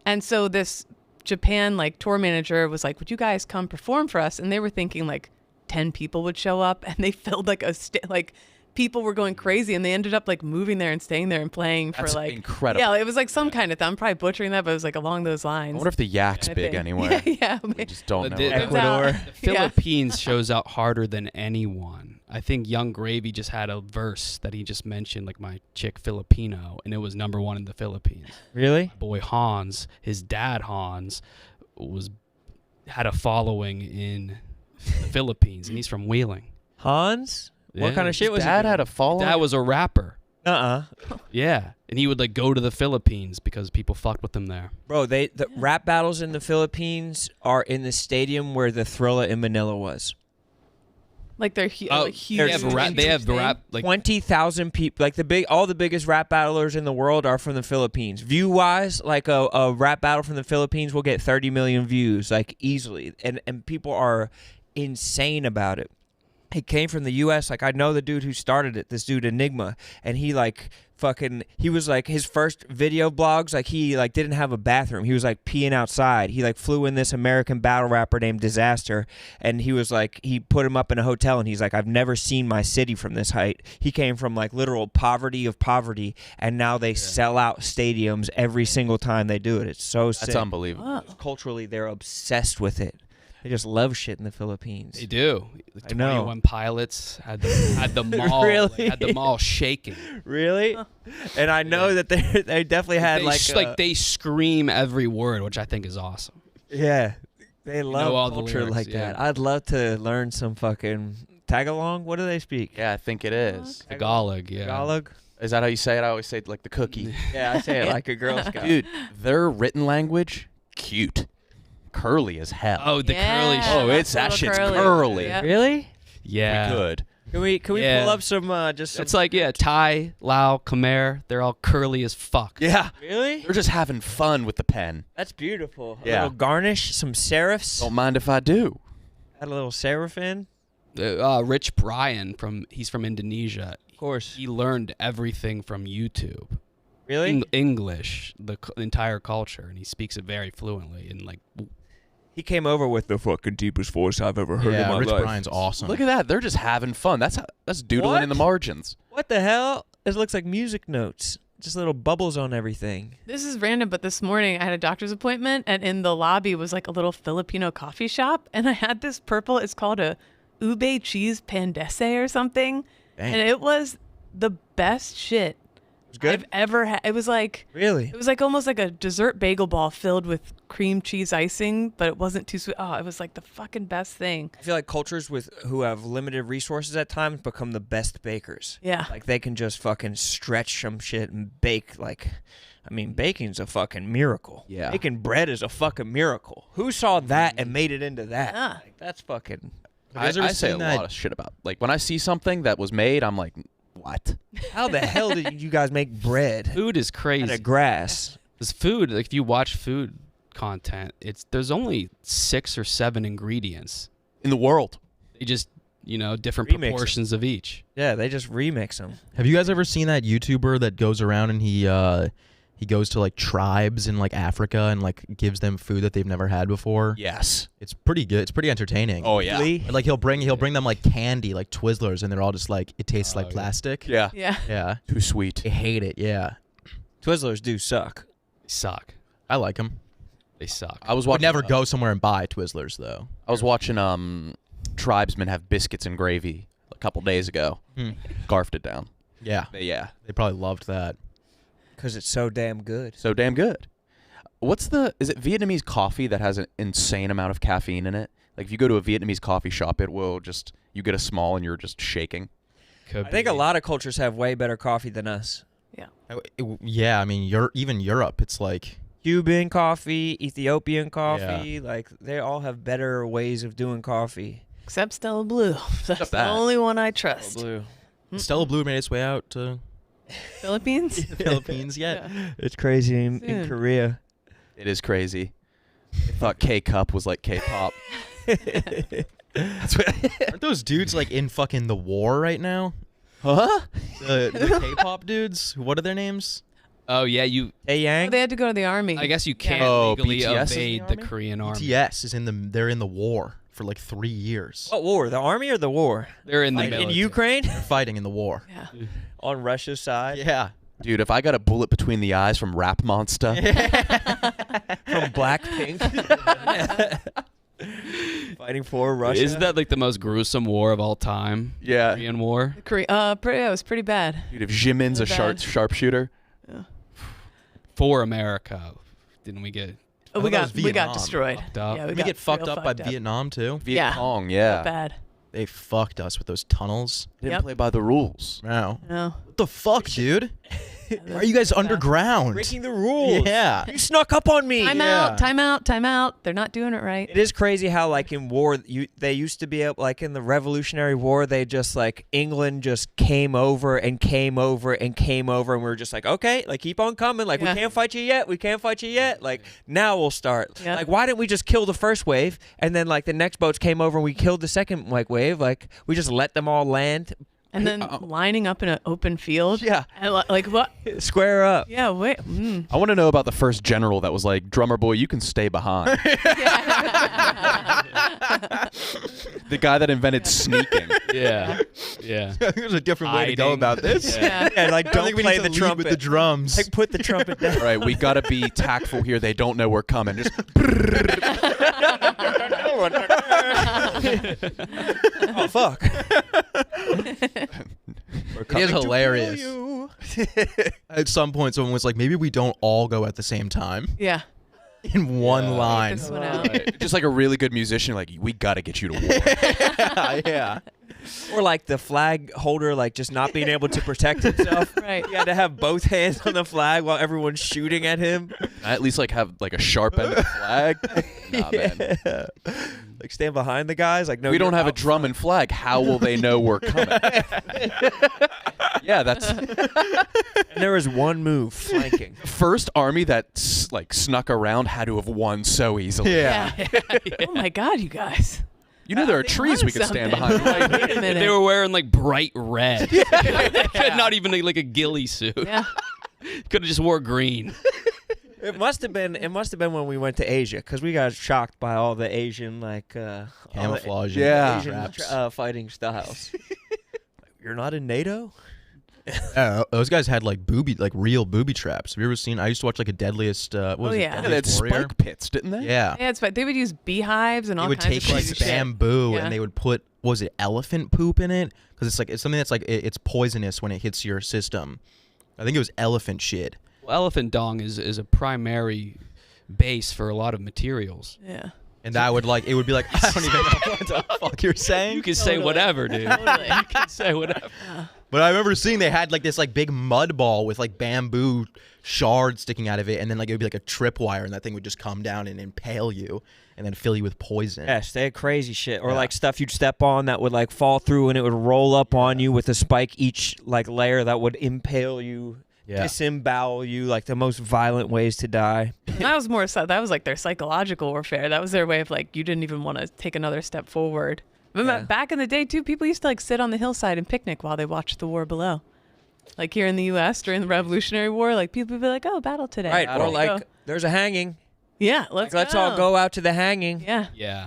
And so this Japan like tour manager was like, would you guys come perform for us? And they were thinking like 10 people would show up, and they filled like people were going crazy, and they ended up like moving there and staying there and playing That's for like incredible. Yeah, it was like some kind of thing. I'm probably butchering that, but it was like along those lines. I wonder if the yak's kinda big thing. anywhere. Yeah, We just don't know. But the- about it. Ecuador. The Philippines shows out harder than anyone. I think Young Gravy just had a verse that he just mentioned, like my chick Filipino, and it was #1 in the Philippines. Really? Boy Hans, his dad Hans, was had a following in the Philippines, and he's from Wheeling. Hans? What Yeah. kind of shit was Dad he had a following. Dad was a rapper. Uh-uh. Yeah, and he would like go to the Philippines because people fucked with him there. Bro, the rap battles in the Philippines are in the stadium where the Thrilla in Manila was. Like they're like huge. They have rap like 20,000 people. Like all the biggest rap battlers in the world are from the Philippines. View-wise, like a rap battle from the Philippines will get 30 million views, like easily. And people are insane about it. It came from the U.S. Like, I know the dude who started it, this dude Enigma, and he was like his first video blogs, like he like didn't have a bathroom. He was like peeing outside. He like flew in this American battle rapper named Disaster, and he was like, he put him up in a hotel, and he's like, I've never seen my city from this height. He came from like literal poverty of poverty, and now they sell out stadiums every single time they do it. It's so sick. That's unbelievable. Oh. Culturally, they're obsessed with it. They just love shit in the Philippines. they do. The I know. 21 Pilots had the mall Really? had the mall shaking. Really? And I know that they definitely had They scream every word, which I think is awesome. yeah, they love all the culture lyrics, like yeah. that. I'd love to learn some fucking Tagalong. What do they speak? Yeah, I think it is. Tagalog, yeah. Tagalog. Is that how you say it? I always say it like the cookie. Yeah, I say it like a Girl Scout. Dude, their written language, cute. Curly as hell. Oh, the curly Yeah. shit. Oh, that's that a shit's little curly. Yep. Really? Yeah. Good. Can we Yeah. pull up some just some? It's like, yeah, Thai, Lao, Khmer, they're all curly as fuck. Yeah. Really? They're just having fun with the pen. That's beautiful. A Yeah. little garnish, some serifs. Don't mind if I do. Add a little serif in. Rich Brian, he's from Indonesia. Of course. He learned everything from YouTube. Really? English, the entire culture, and he speaks it very fluently. And like, He came over with the fucking deepest voice I've ever heard in Yeah, my Rich life. Brian's awesome. Look at that. They're just having fun. That's doodling What? in the margins. What the hell? It looks like music notes. Just little bubbles on everything. This is random, but this morning I had a doctor's appointment, and in the lobby was like a little Filipino coffee shop, and I had this purple. It's called a ube cheese pandese or something, Dang. and it was the best shit It's good? I've ever had. It was like Really? almost like a dessert bagel ball filled with cream cheese icing, but it wasn't too sweet. Oh, it was like the fucking best thing. I feel like cultures who have limited resources at times become the best bakers. Yeah. Like they can just fucking stretch some shit and bake baking's a fucking miracle. Yeah. Baking bread is a fucking miracle. Who saw that and made it into that? Yeah. Like, that's fucking Have you guys ever I say a seen that- lot of shit about. Like when I see something that was made, I'm like, what? How the hell did you guys make bread food is out crazy. of grass? This food, like if you watch food content, there's only 6 or 7 ingredients. In the world. They just, different Remix 'em. proportions of each. Yeah, they just remix them. Have you guys ever seen that YouTuber that goes around and he goes to like tribes in like Africa and like gives them food that they've never had before? Yes. It's pretty good. It's pretty entertaining. Oh yeah. Lee? And, like he'll bring them like candy, like Twizzlers, and they're all just like it tastes like yeah. plastic. Yeah. Yeah. Yeah. Too sweet. I hate it. Yeah. Twizzlers do suck. They suck. I like them. They suck. I was Would watching. never go somewhere and buy Twizzlers though. I was watching tribesmen have biscuits and gravy a couple days ago. Scarfed it down. Yeah. But yeah. They probably loved that. Because it's so damn good. So damn good. Is it Vietnamese coffee that has an insane amount of caffeine in it? Like if you go to a Vietnamese coffee shop, it will just, you get a small and you're just shaking. Could I think be. a lot of cultures have way better coffee than us. Yeah. I mean, even Europe, it's like Cuban coffee, Ethiopian coffee, like they all have better ways of doing coffee. Except Stella Blue. That's the that. only one I trust. Blue. Stella Blue made its way out to Philippines? the Philippines yet. It's crazy in Soon. Korea. It is crazy. I thought K-cup was like K-pop. That's what. Aren't those dudes like in fucking the war right now? Huh? The K-pop dudes. What are their names? Oh yeah, Hey Oh, Yang? they had to go to the army. I guess you can't Oh, legally BTS is in evade the the army? Korean army. BTS is they're in the war for like 3 years. What war? The army or the war? They're in the Like in military. Ukraine? They're fighting in the war. Yeah. On Russia's side? Yeah. Dude, if I got a bullet between the eyes from Rap Monster, From Blackpink? Fighting for Russia? Isn't that like the most gruesome war of all time? yeah. Korean War. Yeah, it was pretty bad. Dude, if Jimin's a Bad. sharpshooter, For America, didn't we get Oh, I we thought that was got Vietnam. destroyed. Fucked up. Yeah, Did we got get fucked real up by fucked up. Vietnam too? Viet Yeah. Cong, yeah. Bad. They fucked us with those tunnels. Didn't Yep. play by the rules. Wow. No. What the fuck, dude? Why are you guys underground? Breaking the rules. Yeah. You snuck up on me. Time Yeah. out. Time out. Time out. They're not doing it right. It is crazy how like in war they used to be able, like in the Revolutionary War, they just like England just came over and came over and came over, and we were just like, okay, like keep on coming, like Yeah. we can't fight you yet, we can't fight you yet, like now we'll start. Yep. Like why didn't we just kill the first wave and then like the next boats came over and we killed the second like wave, like we just let them all land. And then lining up in an open field. Yeah. And like what? Square up. Yeah. Wait. I want to know about the first general that was like, drummer boy, you can stay behind. The guy that invented sneaking. Yeah. Yeah. There's a different way to go Hiding. about this. Yeah. Yeah, like I don't think we play need to the lead trumpet with the drums. Like put the trumpet down. All right, we got to be tactful here. They don't know we're coming. Just Oh fuck. It is hilarious. At some point, someone was like, maybe we don't all go at the same time Yeah. in one line. This one out. just like a really good musician, like, we got to get you to war. Yeah. Or like the flag holder, like just not being able to protect himself. Right. He had to have both hands on the flag while everyone's shooting at him. I at least like have like a sharp end of the flag. Nah, man. Yeah. Like stand behind the guys. Like no, We don't you're have a out drum and flag. How will they know we're coming? Yeah, that's front. And there was one move, flanking. first army that like snuck around had to have won so easily. Yeah. Oh my God, you guys. You know there are They trees we wanted could stand something. behind. Wait a minute. They were wearing like bright red. Not even like a ghillie suit. Yeah. Could have just wore green. It must have been. It must have been when we went to Asia, because we got shocked by all the Asian like all the Camouflage. Yeah. Asian Traps. fighting styles. You're not in NATO? Yeah, those guys had like real booby traps. Have you ever seen? I used to watch like a Deadliest. What was it? yeah. Yeah, they had Deadliest Warrior? spike pits, didn't they? Yeah. Yeah, it's right. They would use beehives and They all would kinds take of like crazy shit. bamboo Yeah. and they would put, what was it, elephant poop in it? Because it's like it's something that's like it's poisonous when it hits your system. I think it was elephant shit. Well, elephant dong is a primary base for a lot of materials. Yeah. And that would like, it would be like, I don't even know what the fuck you're saying. You can say Totally. whatever, dude. Totally. You can say whatever. But I remember seeing they had like this like big mud ball with like bamboo shards sticking out of it, and then like it would be like a tripwire, and that thing would just come down and impale you, and then fill you with poison. Yes, they had crazy shit, or Yeah. like stuff you'd step on that would like fall through and it would roll up on you with a spike each like layer that would impale you, Yeah. disembowel you, like the most violent ways to die. And that was more so that was like their psychological warfare. That was their way of like you didn't even want to take another step forward. But Yeah. back in the day too, people used to like sit on the hillside and picnic while they watched the war below. Like here in the U.S. during the Revolutionary War, like people would be like, "Oh, battle today." Right, or Let's like go. there's a hanging. yeah, Like, let's all go out to the hanging. Yeah, Yeah.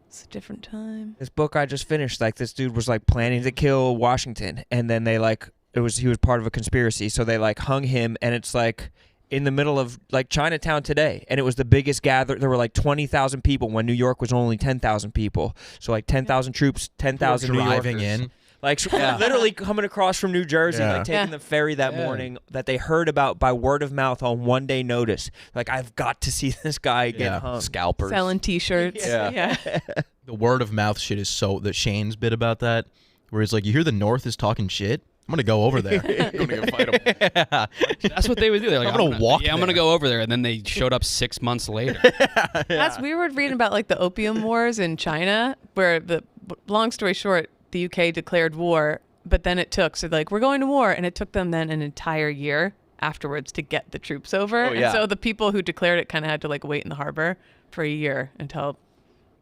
it's a different time. This book I just finished, like this dude was like planning to kill Washington, and then they like he was part of a conspiracy, so they like hung him, and it's like in the middle of like Chinatown today, and it was the biggest gather. There were like 20,000 people when New York was only 10,000 people. So like 10,000 troops, 10,000 New driving Yorkers. in. Like literally coming across from New Jersey, Yeah. like taking Yeah. the ferry that morning that they heard about by word of mouth on one day notice. Like, I've got to see this guy get Yeah. hung. Scalpers. Selling T-shirts. Yeah. yeah. The word of mouth shit is so, the Shane's bit about that, where he's like, you hear the North is talking shit? I'm going to go over there. I'm gonna go fight 'em. Yeah. That's what they would do. They're like, I'm gonna walk Yeah, I'm gonna there." go over there, and then they showed up 6 months later. That's we were reading about like the opium wars in China, where the long story short, the UK declared war, but then it took like we're going to war, and it took them then an entire year afterwards to get the troops over. Oh, yeah. And so the people who declared it kind of had to like wait in the harbor for a year until.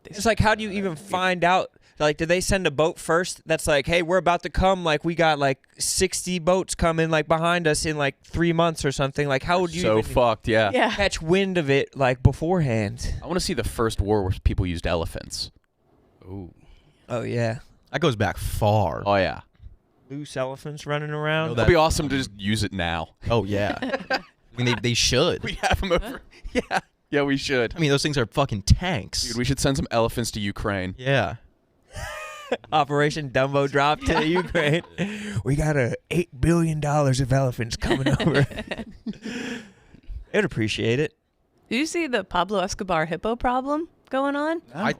It's like, how do you even find out? Like, did they send a boat first that's like, hey, we're about to come, like, we got like 60 boats coming like behind us in like 3 months or something? Like, how would you So even fucked, yeah. Yeah. catch wind of it like beforehand? I want to see the first war where people used elephants. Ooh. Oh yeah, That goes back far. Oh yeah. loose elephants running around. No, That'd be awesome to just use it now. Oh, yeah. I mean, they should. We have them over. Yeah. Yeah, we should. I mean, those things are fucking tanks. Dude, we should send some elephants to Ukraine. Yeah. Operation Dumbo Drop to Ukraine. We got $8 billion of elephants coming over. They'd appreciate it. Did you see the Pablo Escobar hippo problem going on? I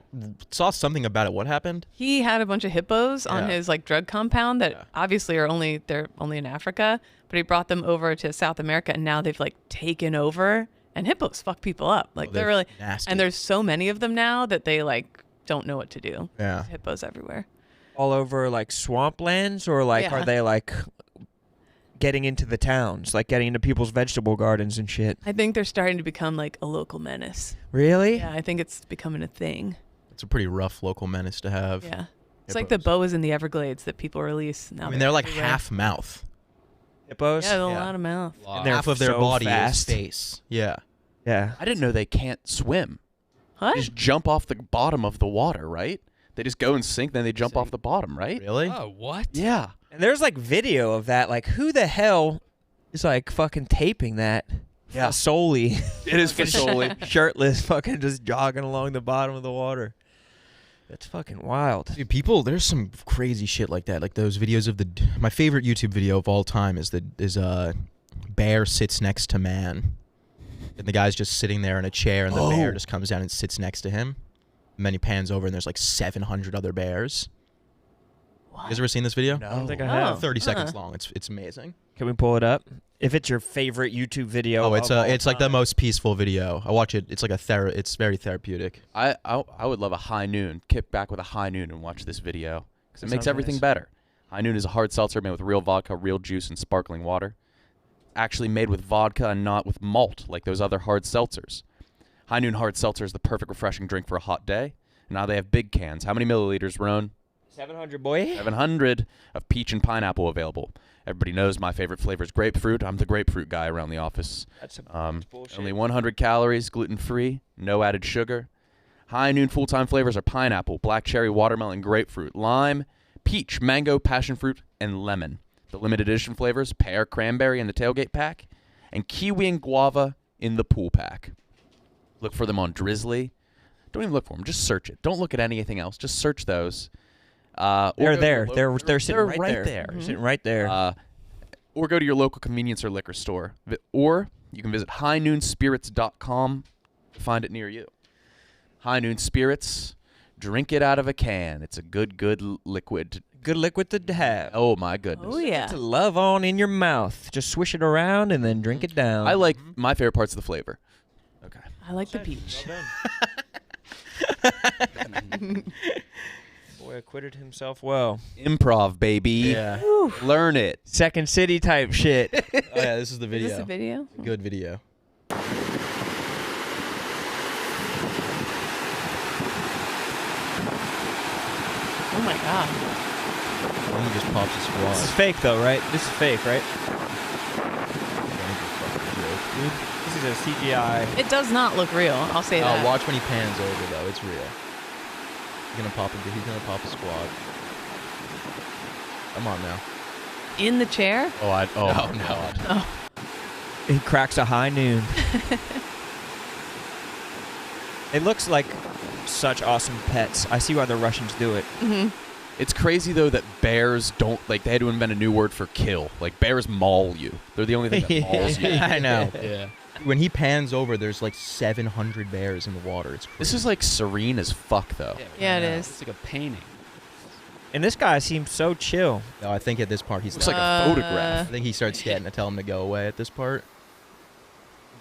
saw something about it. What happened? He had a bunch of hippos on Yeah. his like drug compound that Yeah. obviously they're only in Africa, but he brought them over to South America and now they've like taken over, and hippos fuck people up. Like they're they're really nasty. And there's so many of them now that they like don't know what to do. Yeah. There's hippos everywhere. All over like swamplands, or like Yeah. are they like getting into the towns, like getting into people's vegetable gardens and shit? I think they're starting to become like a local menace. Really? Yeah, I think it's becoming a thing. It's a pretty rough local menace to have. Yeah. It's like the Hippos. boas in the Everglades that people release now. I mean, they're like everywhere. half mouth. Hippos? Yeah, a lot of mouth. And they're Half of their so body fast. is face. Yeah. Yeah. I didn't know they can't swim. What? They just jump off the bottom of the water, right? They just go and sink, then they jump off the bottom, right? Really? Oh, what? Yeah. And there's like video of that. Like, who the hell is like fucking taping that? Yeah. Solely. It is for solely. Shirtless, fucking just jogging along the bottom of the water. That's fucking wild. Dude, people, there's some crazy shit like that. Like those videos of my favorite YouTube video of all time is bear sits next to man, and the guy's just sitting there in a chair, and the bear just comes down and sits next to him, and then he pans over, and there's like 700 other bears. You guys ever seen this video? I don't think I Oh. have. 30 seconds long. It's amazing. Can we pull it up? If it's your favorite YouTube video. Oh, it's of all it's like the time. most peaceful video. I watch it. It's like it's very therapeutic. I would love a high noon, kick back with a high noon and watch this video because it That makes sounds everything nice. better. High noon is a hard seltzer made with real vodka, real juice, and sparkling water. Actually made with vodka and not with malt like those other hard seltzers. High noon hard seltzer is the perfect refreshing drink for a hot day. And now they have big cans. How many milliliters, Roan? 700, boy. 700 of peach and pineapple available. Everybody knows my favorite flavor is grapefruit. I'm the grapefruit guy around the office. That's bullshit. Only 100 calories, gluten-free, no added sugar. High noon full-time flavors are pineapple, black cherry, watermelon, grapefruit, lime, peach, mango, passion fruit, and lemon. The limited edition flavors, pear, cranberry in the tailgate pack, and kiwi and guava in the pool pack. Look for them on Drizzly. Don't even look for them. Just search it. Don't look at anything else. Just search those. Or They're go to there. your They're sitting right there. there. They're sitting right there. Or go to your local convenience or liquor store. Or you can visit highnoonspirits.com to find it near you. High Noon Spirits, drink it out of a can. It's a good liquid. Good liquid to have. Oh, my goodness. Oh yeah. To love on in your mouth. Just swish it around and then drink it down. I like my favorite parts of the flavor. Okay. I like the peach. Boy acquitted himself well. Improv, baby. Yeah. Learn it. Second City type shit. Oh yeah, this is the video. Is this a video? Good video. Oh my god. And he just pops his squad. This is fake though, right? This is fake, right? Dude. This is a CGI. It does not look real. I'll say Oh, that. watch when he pans over though. It's real. He's gonna pop a squad. Come on now. In the chair? Oh no. Oh. He cracks a high noon. It looks like such awesome pets. I see why the Russians do it. Mm-hmm. It's crazy though that bears don't they had to invent a new word for kill. Like bears maul you. They're the only thing that mauls you. I know. Yeah. When he pans over, there's like 700 bears in the water. It's crazy. This is like serene as fuck though. Yeah, it is. It's like a painting. And this guy seems so chill. No, I think at this part he's Looks like a I photograph. think he starts getting to tell him to go away at this part.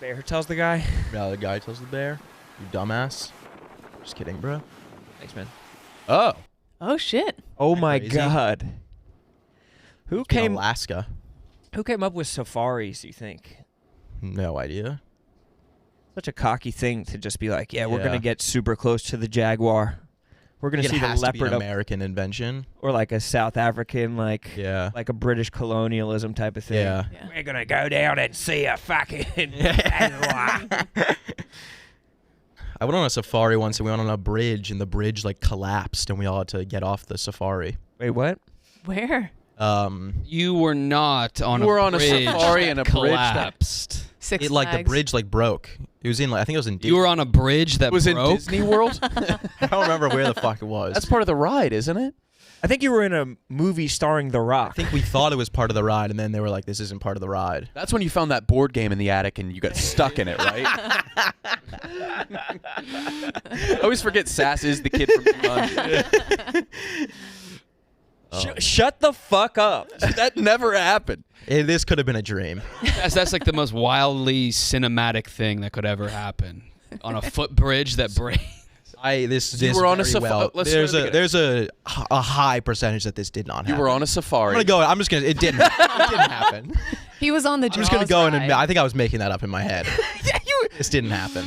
Bear tells the guy. No, the guy tells the bear, "You dumbass." Just kidding, bro. Thanks, man. Oh. Oh shit. Oh Isn't that my crazy? God. Who In came Alaska. up with safaris, you think? No idea. Such a cocky thing to just be like, yeah, we're Yeah. going to get super close to the jaguar. We're going to It see the has to be leopard an up, American invention. or like a South African, like Yeah. a British colonialism type of thing. Yeah. Yeah. We're going to go down and see a fucking jaguar. I went on a safari once and we went on a bridge and the bridge like collapsed and we all had to get off the safari. Wait, what? Where? You were not on You were a on a bridge safari that and a bridge that- collapsed. Six It like the Flags. bridge like broke. It was in like I think it was in Disney. You were on a bridge that It was in broke. Disney World? I don't remember where the fuck it was. That's part of the ride, isn't it? I think you were in a movie starring The Rock. I think we thought it was part of the ride, and then they were like, "This isn't part of the ride." That's when you found that board game in the attic and you got stuck in it, right? I always forget Sass is the kid from Jumanji. Shut the fuck up. That never happened. This could have been a dream. That's like the most wildly cinematic thing that could ever happen on a footbridge that breaks. This were on a very safari. well. Let's There's start a there's a high percentage that this did not happen. You were on a safari. I'm gonna go. I'm just gonna. It didn't. It didn't happen. He was on the I'm just gonna Jaws go and ride. admit. I think I was making that up in my head. This didn't happen.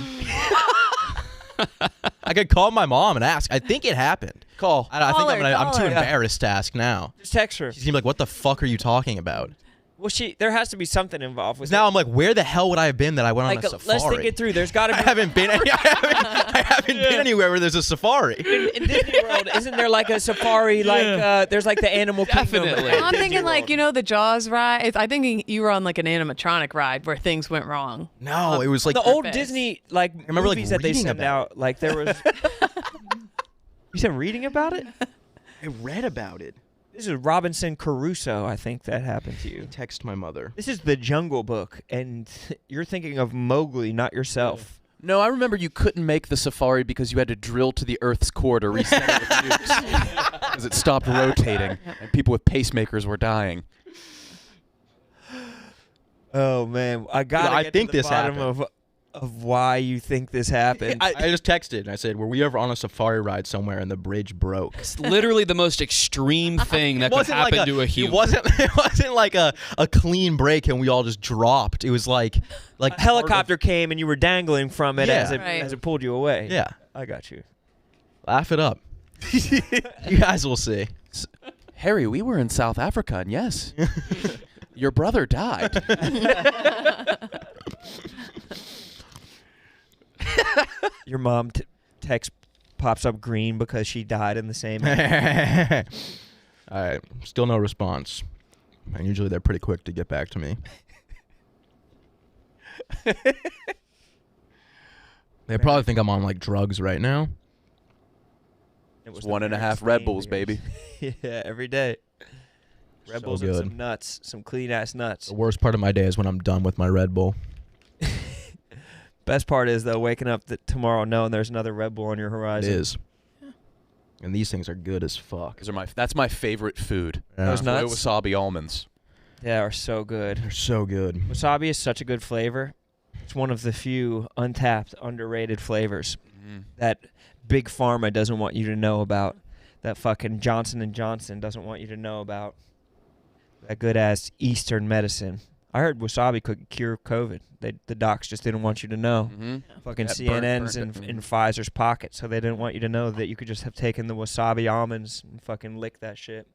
I could call my mom and ask. I think it happened. Call. I think Call her, I'm call too her. embarrassed to ask now. Just text her. She's gonna be like, "What the fuck are you talking about?" Well, there has to be something involved with Now it. I'm like, where the hell would I have been that I went on a safari? Let's think it through. There's got to be. I haven't been. I haven't been anywhere where there's a safari. in Disney World, isn't there like a safari? Like there's like the Animal Kingdom. Definitely. at I'm Disney thinking like, World. you know, the Jaws ride. I think you were on like an animatronic ride where things went wrong. No, it was like the old Pest. Disney like remember, like, movies that they reading send about out. Like there was. You said reading about it? I read about it. This is Robinson Crusoe. I think that happened to you. Text my mother. This is the Jungle Book, and you're thinking of Mowgli, not yourself. No, I remember you couldn't make the safari because you had to drill to the Earth's core to reset it with nukes because it stopped rotating and people with pacemakers were dying. Oh man, I got. I get think to the this bottom happened. of why you think this happened. I just texted and I said, "Were we ever on a safari ride somewhere and the bridge broke?" It's literally the most extreme thing that could happen to a human. It wasn't like a clean break and we all just dropped. It was like a helicopter came and you were dangling from it Yeah. as it Right. as it pulled you away. Yeah, I got you. laugh it up. You guys will see. Harry, we were in South Africa, and yes, your brother died. Your mom text pops up green because she died in the same. All right, still no response. And usually they're pretty quick to get back to me. They probably think I'm on like drugs right now. It was It's 1.5 Red Bulls, baby. Yeah, every day. Red So Bulls and good. some nuts, some clean ass nuts. The worst part of my day is when I'm done with my Red Bull. Best part is though waking up tomorrow knowing there's another Red Bull on your It horizon. is. And these things are good as fuck. That's my favorite food. Yeah. Those Soy nuts? wasabi almonds. They are so good. They're so good. Wasabi is such a good flavor. It's one of the few untapped, underrated flavors that Big Pharma doesn't want you to know about. That fucking Johnson & Johnson doesn't want you to know about. That good-ass Eastern medicine. I heard wasabi could cure COVID. The docs just didn't want you to know. Mm-hmm. Fucking That CNN's burnt in, it. in Pfizer's pocket, so they didn't want you to know that you could just have taken the wasabi almonds and fucking lick that shit.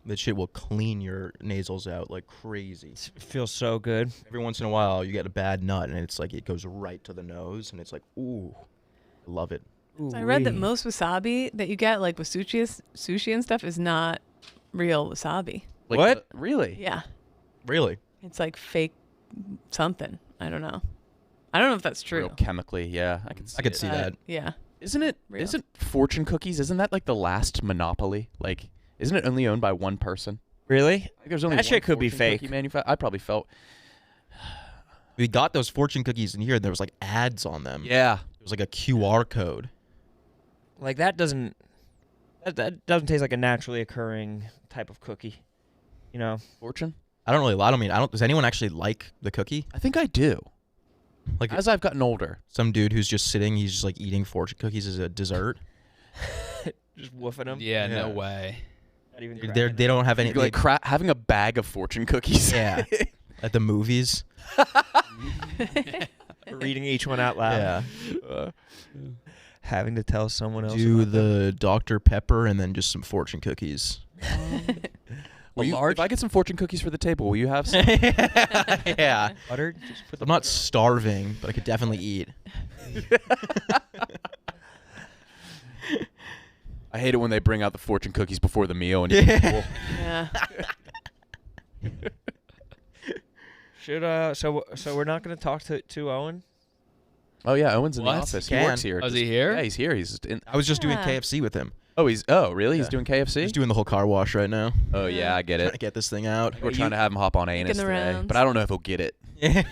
That shit will clean your nasals out like crazy. It feels so good. Every once in a while, you get a bad nut, and it's like it goes right to the nose, and it's like, ooh, I love it. So I read that Ooh-wee. most wasabi that you get, like with sushi and stuff, is not real wasabi. What? Really? Yeah, Really? it's like fake something. I don't know. I don't know if that's true. Real chemically, yeah. I can see I could it. see that. Yeah. Isn't it? Real. Isn't fortune cookies? Isn't that like the last monopoly? Like, isn't it only owned by one person? Really? Like, there's only That one shit could be fortune cookie fake. I probably felt. We got those fortune cookies in here, and there was like ads on them. Yeah. It was like a QR code. Like that doesn't taste like a naturally occurring type of cookie. You know? Fortune. Does anyone actually like the cookie? I think I do. Like As I've gotten older. some dude who's just sitting, he's just like eating fortune cookies as a dessert. Just woofing them. Yeah, Yeah. no way. Not even They don't have any. Like having a bag of fortune cookies. Yeah. At the movies. reading each one out loud. Yeah. Having to tell someone else. Do about them. the Dr. Pepper and then just some fortune cookies. Will you, large- if I get some fortune cookies for the table, will you have some? Yeah. buttered? Just put I'm not starving, but I could definitely eat. I hate it when they bring out the fortune cookies before the meal and you're full. Yeah. Should so we're not gonna talk to Owen? Oh yeah, Owen's in the What? office. He He works can. here. Oh, is he here? Yeah, he's here. He's in. I was just doing Yeah. KFC with him. Oh, really? He's Yeah. doing KFC? He's doing the whole car wash right now. Oh, yeah, I get Trying to it. get this thing out. We're trying to have him hop on Anus the today, rounds. but I don't know if he'll get it. We're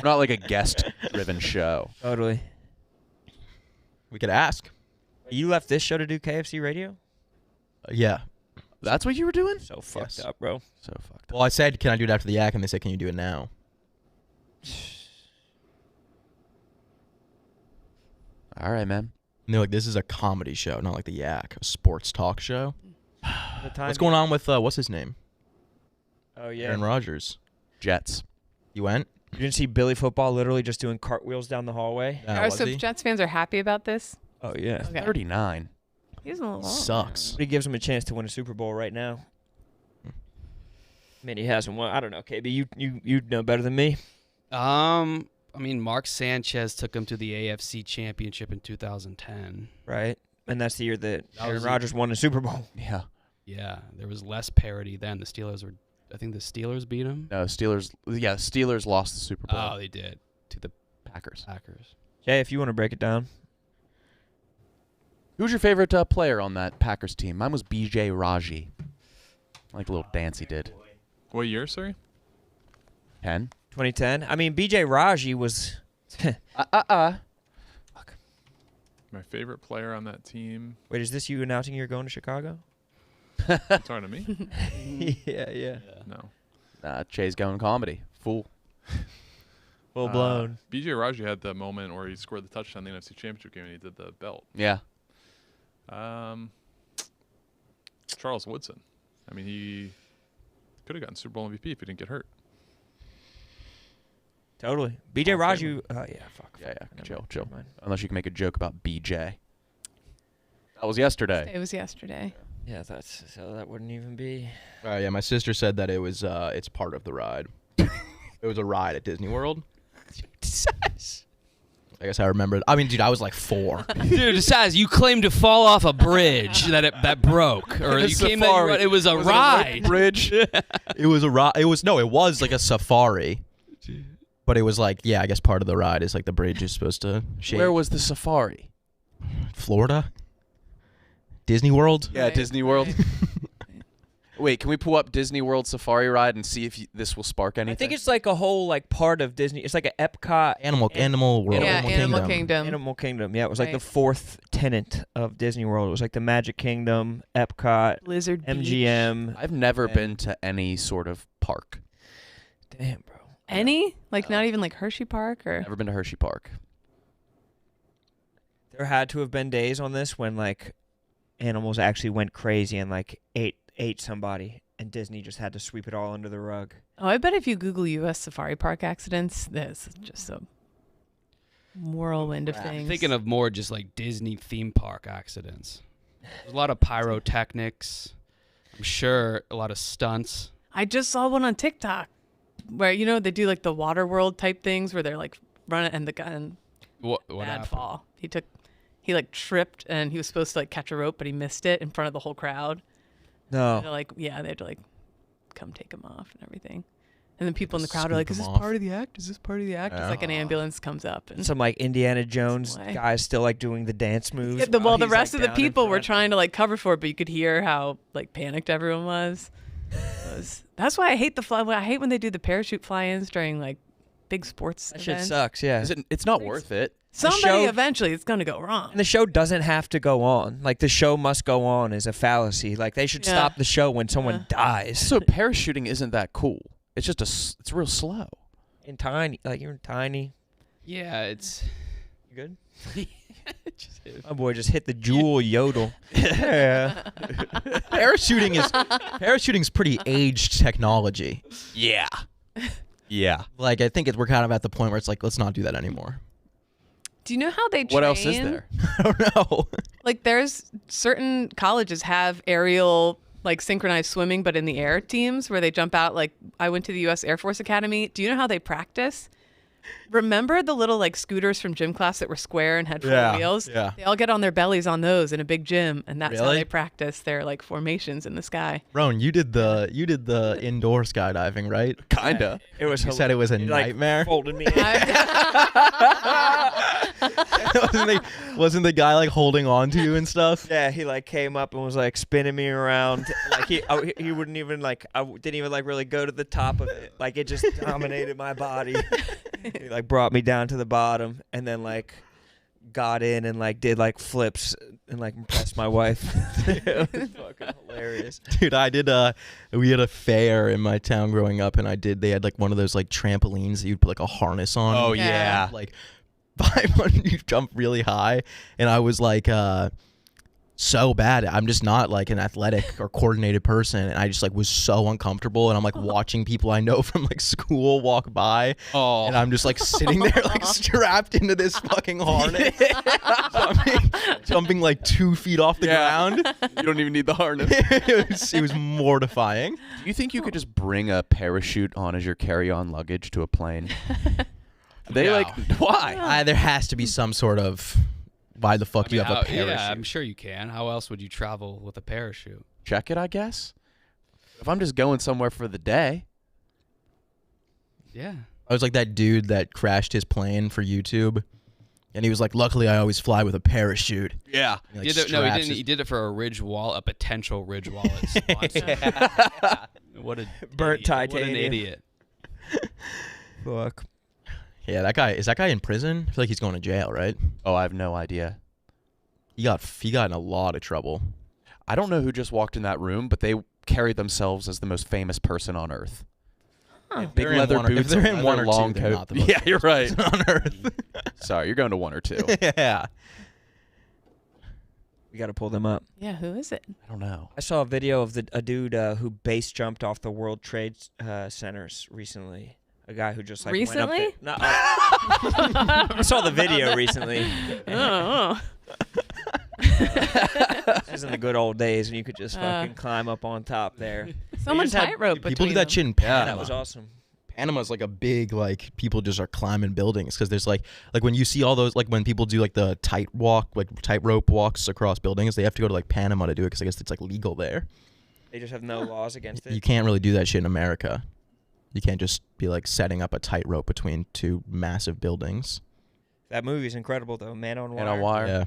not like a guest-driven show. Totally. We could ask. You left this show to do KFC radio? Yeah. That's what you were doing? So fucked Yes. up, bro. So fucked up. Well, I said, can I do it after the yak? And they said, can you do it now? All right, man. And they're like, this is a comedy show, not like the yak, a sports talk show. The time What's going on with, what's his name? Oh, yeah. Aaron Rodgers. Jets. You went? You didn't see Billy Football literally just doing cartwheels down the hallway? Was so he? Jets fans are happy about this? Oh, yeah. Okay. 39. He's a little long. Sucks. But he gives him a chance to win a Super Bowl right now. I mean, he hasn't won. I don't know, KB. You know better than me. I mean, Mark Sanchez took him to the AFC Championship in 2010. Right? And that's the year that That Aaron was Rodgers won the Super Bowl. Yeah. Yeah, there was less parity then. I think the Steelers beat him. No, Steelers. Yeah, Steelers lost the Super Bowl. Oh, they did to the Packers. Packers. Jay, if you want to break it down. Who's your favorite player on that Packers team? Mine was B.J. Raji. I like the little dance he did. What year, sorry? 10. 2010. I mean, B.J. Raji was... My favorite player on that team. Wait, is this you announcing you're going to Chicago? You talking to me? yeah. No. Jay's going comedy. Fool. Full blown. B.J. Raji had the moment where he scored the touchdown in the NFC Championship game and he did the belt. Yeah. Charles Woodson. I mean, he could have gotten Super Bowl MVP if he didn't get hurt. Totally. B.J. Hall of Raji... Oh, yeah, fuck. Yeah, Never chill, mind, chill. never mind. Unless you can make a joke about B.J. That was yesterday. It was yesterday. Yeah, so that wouldn't even be... Yeah, my sister said that it was, it's part of the ride. It was a ride at Disney World. I guess I remember. I mean, dude, I was like 4. Dude, Saz, you claimed to fall off a bridge that broke, or you came that it was a ride. Bridge. It was a ride. It was like a safari. But it was like, yeah, I guess part of the ride is like the bridge is supposed to shake. Where was the safari? Florida? Disney World? Yeah, Right, Disney World. right. Wait, can we pull up Disney World Safari Ride and see if this will spark anything? I think it's like a whole like part of Disney. It's like an Epcot Animal World. Yeah, Animal Kingdom. Animal Kingdom. Yeah, it was like the Right. 4th tenant of Disney World. It was like the Magic Kingdom, Epcot, Blizzard Beach. MGM. I've never been to any sort of park. Damn, bro. Any? Like not even like Hershey Park or? Never been to Hershey Park. There had to have been days on this when like animals actually went crazy and like ate somebody, and Disney just had to sweep it all under the rug. Oh, I bet if you Google U.S. safari park accidents, this is just a whirlwind of things. I'm thinking of more just like Disney theme park accidents. There's a lot of pyrotechnics. I'm sure a lot of stunts. I just saw one on TikTok where they do like the water world type things where they're like running and the guy What bad happened? fall. He like tripped and he was supposed to like catch a rope, but he missed it in front of the whole crowd. No. They're like, yeah, they had to like come take him off and everything. And then people in the crowd are Scoop like, is him this off. part of the act? Is this part of the act? It's like an ambulance comes up and Some like Indiana Jones Way. guys still like doing the dance moves. yeah, while the he's, rest like, of the down in people were front. trying to like cover for it, but you could hear how like panicked everyone was. That's why I hate I hate when they do the parachute fly-ins during like big sports That shit events. sucks. Yeah. It's not worth it. Somebody show- eventually it's gonna go wrong. And the show doesn't have to go on. Like the show must go on is a fallacy. Like they should Yeah. stop the show when someone dies. So parachuting isn't that cool. It's just it's real slow. In tiny, like you're tiny. Yeah, it's You good? just, My boy just hit the jewel yodel. Yeah. Parachuting's pretty aged technology. Yeah. Yeah. Like I think we're kind of at the point where it's like, let's not do that anymore. Do you know how they train? What else is there? I don't know. Like there's certain colleges have aerial like synchronized swimming but in the air teams where they jump out. Like I went to the US Air Force Academy. Do you know how they practice? Remember the little like scooters from gym class that were square and had four wheels? Yeah. They all get on their bellies on those in a big gym, and that's how Really? they practice their like formations in the sky. Roan, you did the indoor skydiving, right? Kinda. It was. You said it was a He, like, nightmare. folded me. wasn't the guy like holding on to you and stuff? Yeah, he like came up and was like spinning me around. Like he wouldn't even like I didn't even like really go to the top of it. Like it just dominated my body. He like brought me down to the bottom and then like got in and like did like flips and like impressed my wife. It was fucking hilarious. Dude, I did we had a fair in my town growing up, and they had like one of those like trampolines that you'd put like a harness on. Oh, yeah. Like you jump really high, and I was like so bad. I'm just not like an athletic or coordinated person, and I just like was so uncomfortable, and I'm like watching people I know from like school walk by, and I'm just like sitting there like strapped into this fucking harness, jumping like 2 feet off the ground. You don't even need the harness. It was mortifying. Do you think you could just bring a parachute on as your carry-on luggage to a plane? They No. like why? There has to be some sort of why the fuck do you have a parachute? Yeah, I'm sure you can. How else would you travel with a parachute? Check it, I guess. If I'm just going somewhere for the day. Yeah. I was like that dude that crashed his plane for YouTube, and he was like, "Luckily, I always fly with a parachute." Yeah. He, like, No, he straps didn't. his- He did it for a Ridge Wallet, a potential Ridge Wallet sponsor. What a Burnt idiot. What an titanium. idiot. Fuck. Yeah, that guy in prison? I feel like he's going to jail, right? Oh, I have no idea. He got in a lot of trouble. I don't know who just walked in that room, but they carry themselves as the most famous person on earth. Big They're in leather one or- boots. if they're and in one leather or two, long they're coat. not the most Yeah, you're right. on earth. Sorry, you're going to one or two. Yeah. We got to pull them up. Yeah, who is it? I don't know. I saw a video of a dude who base jumped off the World Trade Centers recently. A guy who just like Recently? went up there. No, I saw the video recently. Oh. This is in the good old days when you could just fucking climb up on top there. Someone just had- tightrope People between do that them. shit in Panama. That was awesome. Panama's like a big like people just are climbing buildings because there's like when you see all those like when people do like the tightrope walks across buildings, they have to go to like Panama to do it because I guess it's like legal there. They just have no laws against it. You can't really do that shit in America. You can't just be like setting up a tightrope between two massive buildings. That movie's incredible though. Man on Wire. And on wire. Yeah,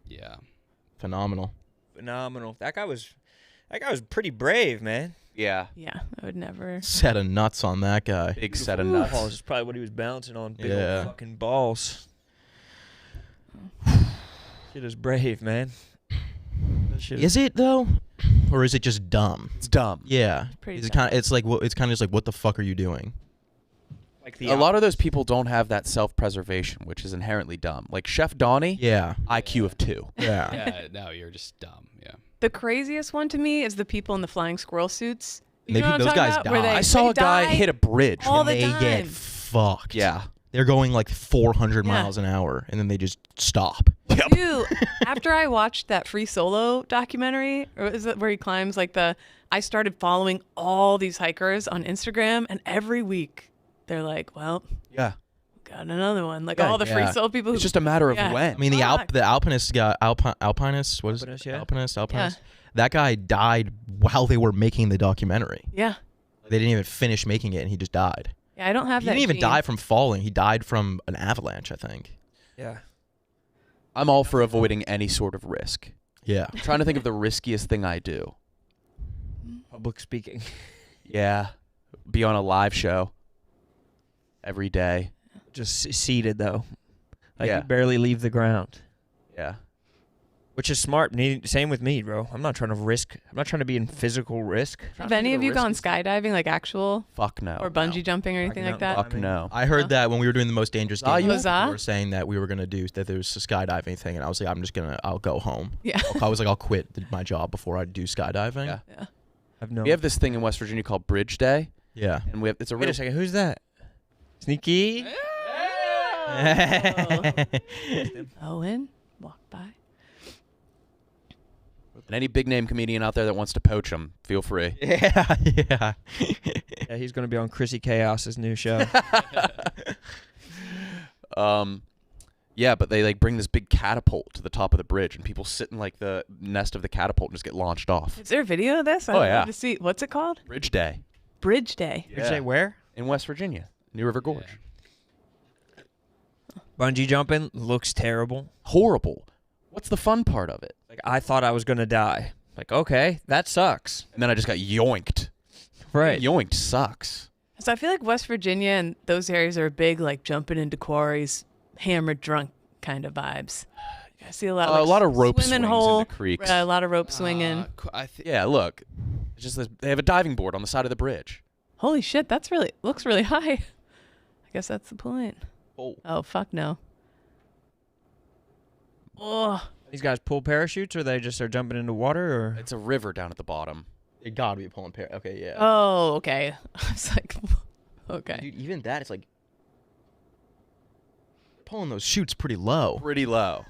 Yeah. phenomenal. Phenomenal. That guy was pretty brave, man. Yeah. Yeah, I would never. Set of nuts on that guy. Big set of Balls nuts. is probably what he was bouncing on. Big Yeah. old fucking balls. Shit is brave, man. That shit Is it though, or is it just dumb? It's dumb. Yeah, Pretty it's dumb. kind of it's kind of just like what the fuck are you doing? like the A lot of those people don't have that self-preservation, which is inherently dumb. Like Chef Donnie, Yeah, IQ of 2. yeah. Yeah. No, you're just dumb. Yeah. The craziest one to me is the people in the flying squirrel suits. You They- know what I'm those talking guys about? Where die. they- I saw they a guy die hit a bridge. all And the they time. get fucked. Yeah. They're going like 400 Yeah. miles an hour, and then they just stop. Yep. Dude, after I watched that Free Solo documentary, or is it where he climbs I started following all these hikers on Instagram, and every week they're like, well, Yeah. got another one. Like Yeah, all the Free yeah. Solo people who It's just a matter of Yeah. when. I mean, the Fuck. alpinist guy, alpinist, what is it? Alpinist, yeah. Alpinist. That guy died while they were making the documentary. Yeah. They didn't even finish making it, and he just died. Yeah, I don't have He that. didn't even gene. die from falling. He died from an avalanche, I think. Yeah. I'm all for avoiding any sort of risk. Yeah. I'm trying to think of the riskiest thing I do. Public speaking. Yeah. Be on a live show every day. Just seated though. Like Yeah. you barely leave the ground. Yeah. Which is smart. Same with me, bro. I'm not trying to risk. I'm not trying to be in physical risk. Have any of you gone skydiving, like actual, Fuck no. or bungee jumping or anything Fucking like that? Fuck no. I heard that when we were doing the most dangerous Ah, game, you- Was that? we were saying that we were gonna do that. There was a skydiving thing, and I was like, I'll go home. Yeah. I was like, I'll quit my job before I do skydiving. Yeah. Yeah. I've no. We have this thing in West Virginia called Bridge Day, Yeah. and it's a Wait real. a second. Who's that? Sneaky. Owen, walk by. And any big name comedian out there that wants to poach him, feel free. Yeah, yeah. Yeah, he's gonna be on Chrissy Chaos's new show. Yeah, but they like bring this big catapult to the top of the bridge, and people sit in like the nest of the catapult and just get launched off. Is there a video of this? Oh, I'd yeah. love to see. What's it called? Bridge Day. Bridge Day. Did you say where? In West Virginia, New River Gorge. Bungee jumping looks terrible. Horrible. What's the fun part of it? Like I thought I was gonna die. Like okay, that sucks. And then I just got yoinked. Right. Yoinked sucks. So I feel like West Virginia and those areas are big, like jumping into quarries, hammered drunk kind of vibes. I see a lot. A lot of rope swimming swings hole, in the creeks. a lot of rope swinging. Yeah, look. It's just this, they have a diving board on the side of the bridge. Holy shit, that's really looks really high. I guess that's the point. Oh. Fuck no. Oh. These guys pull parachutes, or they just are jumping into water, or It's a river down at the bottom. They gotta be pulling Okay, yeah. Oh, okay. I was like, okay. Dude, even that, it's like pulling those chutes pretty low. Pretty low.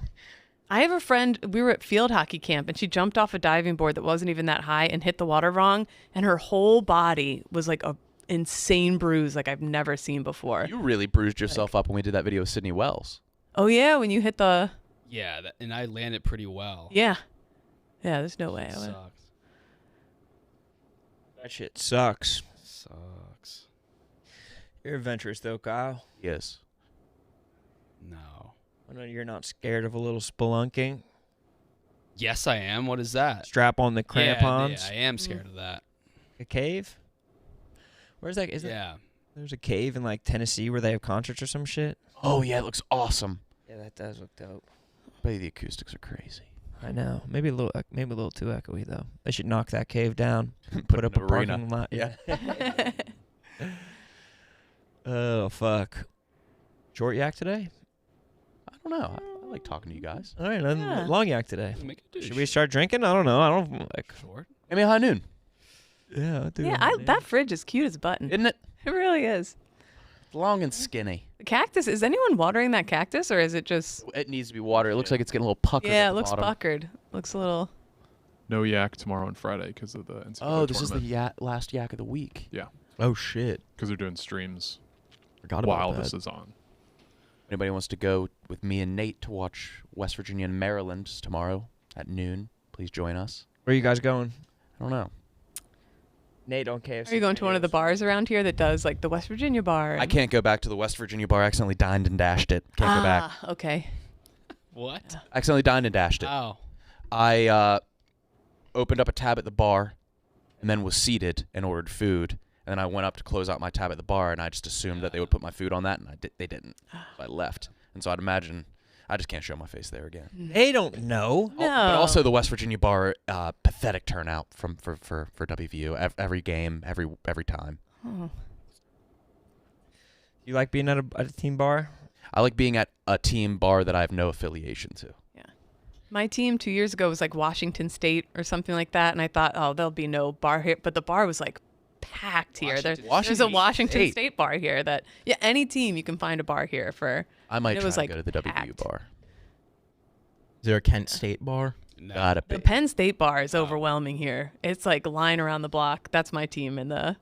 I have a friend, we were at field hockey camp, and she jumped off a diving board that wasn't even that high and hit the water wrong, and her whole body was like a insane bruise like I've never seen before. You really bruised yourself up when we did that video with Sydney Wells. Oh, yeah, when you hit the... Yeah, and I landed pretty well. Yeah. Yeah, there's no way I would. Sucks. that shit sucks. Sucks. You're adventurous though, Kyle. Yes. No. I know you're not scared of a little spelunking. Yes, I am. What is that? Strap on the crampons. Yeah, I am scared of that. A cave? Where's that? Yeah. There's a cave in like Tennessee where they have concerts or some shit. Oh, yeah, it looks awesome. Yeah, that does look dope. But the acoustics are crazy. I know. Maybe a little too echoey though. They should knock that cave down. Put Put it up in a an arena. parking lot. Yeah. Oh fuck. Short yak today? I don't know. I like talking to you guys. All right, then Yeah. long yak today. Make a dish. Should we start drinking? I don't know. I don't like. Short? I mean, high noon, Yeah, I'll do Yeah, it. that fridge is cute as a button. isn't it? It really is. Long and skinny. The cactus, is anyone watering that cactus, or is it just... It needs to be water. It looks like it's getting a little puckered. Yeah, at it the looks bottom. puckered. Looks a little... No yak tomorrow and Friday because of the NCAA Oh, this is the tournament. last yak of the week. Yeah, Oh shit. because they're doing streams Forgot about while that. this is on. Anybody wants to go with me and Nate to watch West Virginia and Maryland tomorrow at noon, please join us. Where are you guys going? I don't know. Nate on KFC. Are you going to one of the bars around here that does, like, the West Virginia bar? I can't go back to the West Virginia bar. I accidentally dined and dashed it. Can't go back. Ah, okay. What? Accidentally dined and dashed it. Oh. I opened up a tab at the bar and then was seated and ordered food. And then I went up to close out my tab at the bar, and I just assumed that they would put my food on that, and they didn't. So I left. And so I'd imagine I just can't show my face there again. They don't know. No. But also the West Virginia bar, pathetic turnout for WVU. Every game, every time. Oh. You like being at a team bar? I like being at a team bar that I have no affiliation to. My team 2 years ago was, like, Washington State or something like that, and I thought, oh, there'll be no bar here. But the bar was, like, packed here. There's a Washington State bar here that, yeah, any team you can find a bar here for. I might it try was, to like, go to the WVU packed. bar. Is there a Kent State bar? No. Gotta be. The Penn State bar is overwhelming here. It's like line around the block. That's my team in the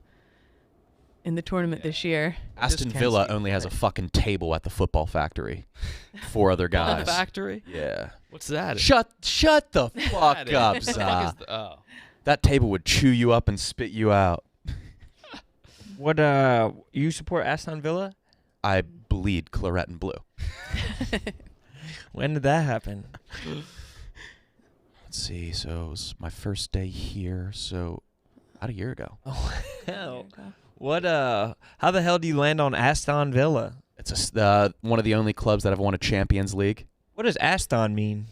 tournament this year. Aston Just Villa can't see only has a it. fucking table at the football factory. 4 other guys. Factory? Yeah. What's that? Shut the fuck That is- up, what the fuck Zah. is the- oh. That table would chew you up and spit you out. What you support Aston Villa? I bleed claret and blue. When did that happen? Let's see. So it was my first day here. So about a year ago. Oh hell. What how the hell do you land on Aston Villa? It's one of the only clubs that have won a Champions League. What does Aston mean?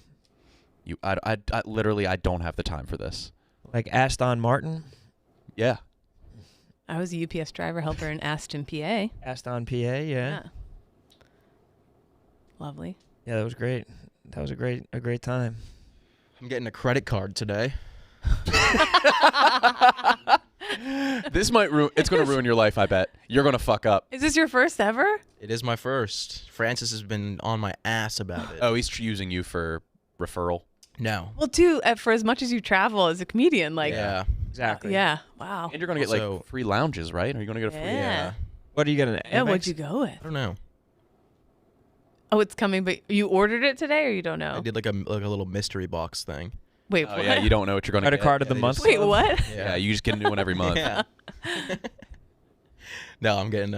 I literally I don't have the time for this. Like Aston Martin? Yeah. I was a UPS driver helper in Aston, PA. Aston PA, yeah. Lovely. Yeah, that was great. That was a great time. I'm getting a credit card today. This might ruin. It's gonna ruin your life. I bet you're gonna fuck up. Is this your first ever? It is my first. Francis has been on my ass about it. Oh, he's using you for referral. No. Well, too, for as much as you travel as a comedian, like, Yeah. Exactly. yeah, wow. And you're gonna get Also- like free lounges, right? Are you gonna get a free? Yeah. What are you gonna? Yeah, what'd Amex? you go with? I don't know. Oh, it's coming, but you ordered it today, or you don't know? I did like a little mystery box thing. Wait, Oh what? yeah, you don't know what you're gonna Credit get. card of the they month. just- Wait, what? Yeah, you just get a new one every month. Yeah. No, I'm getting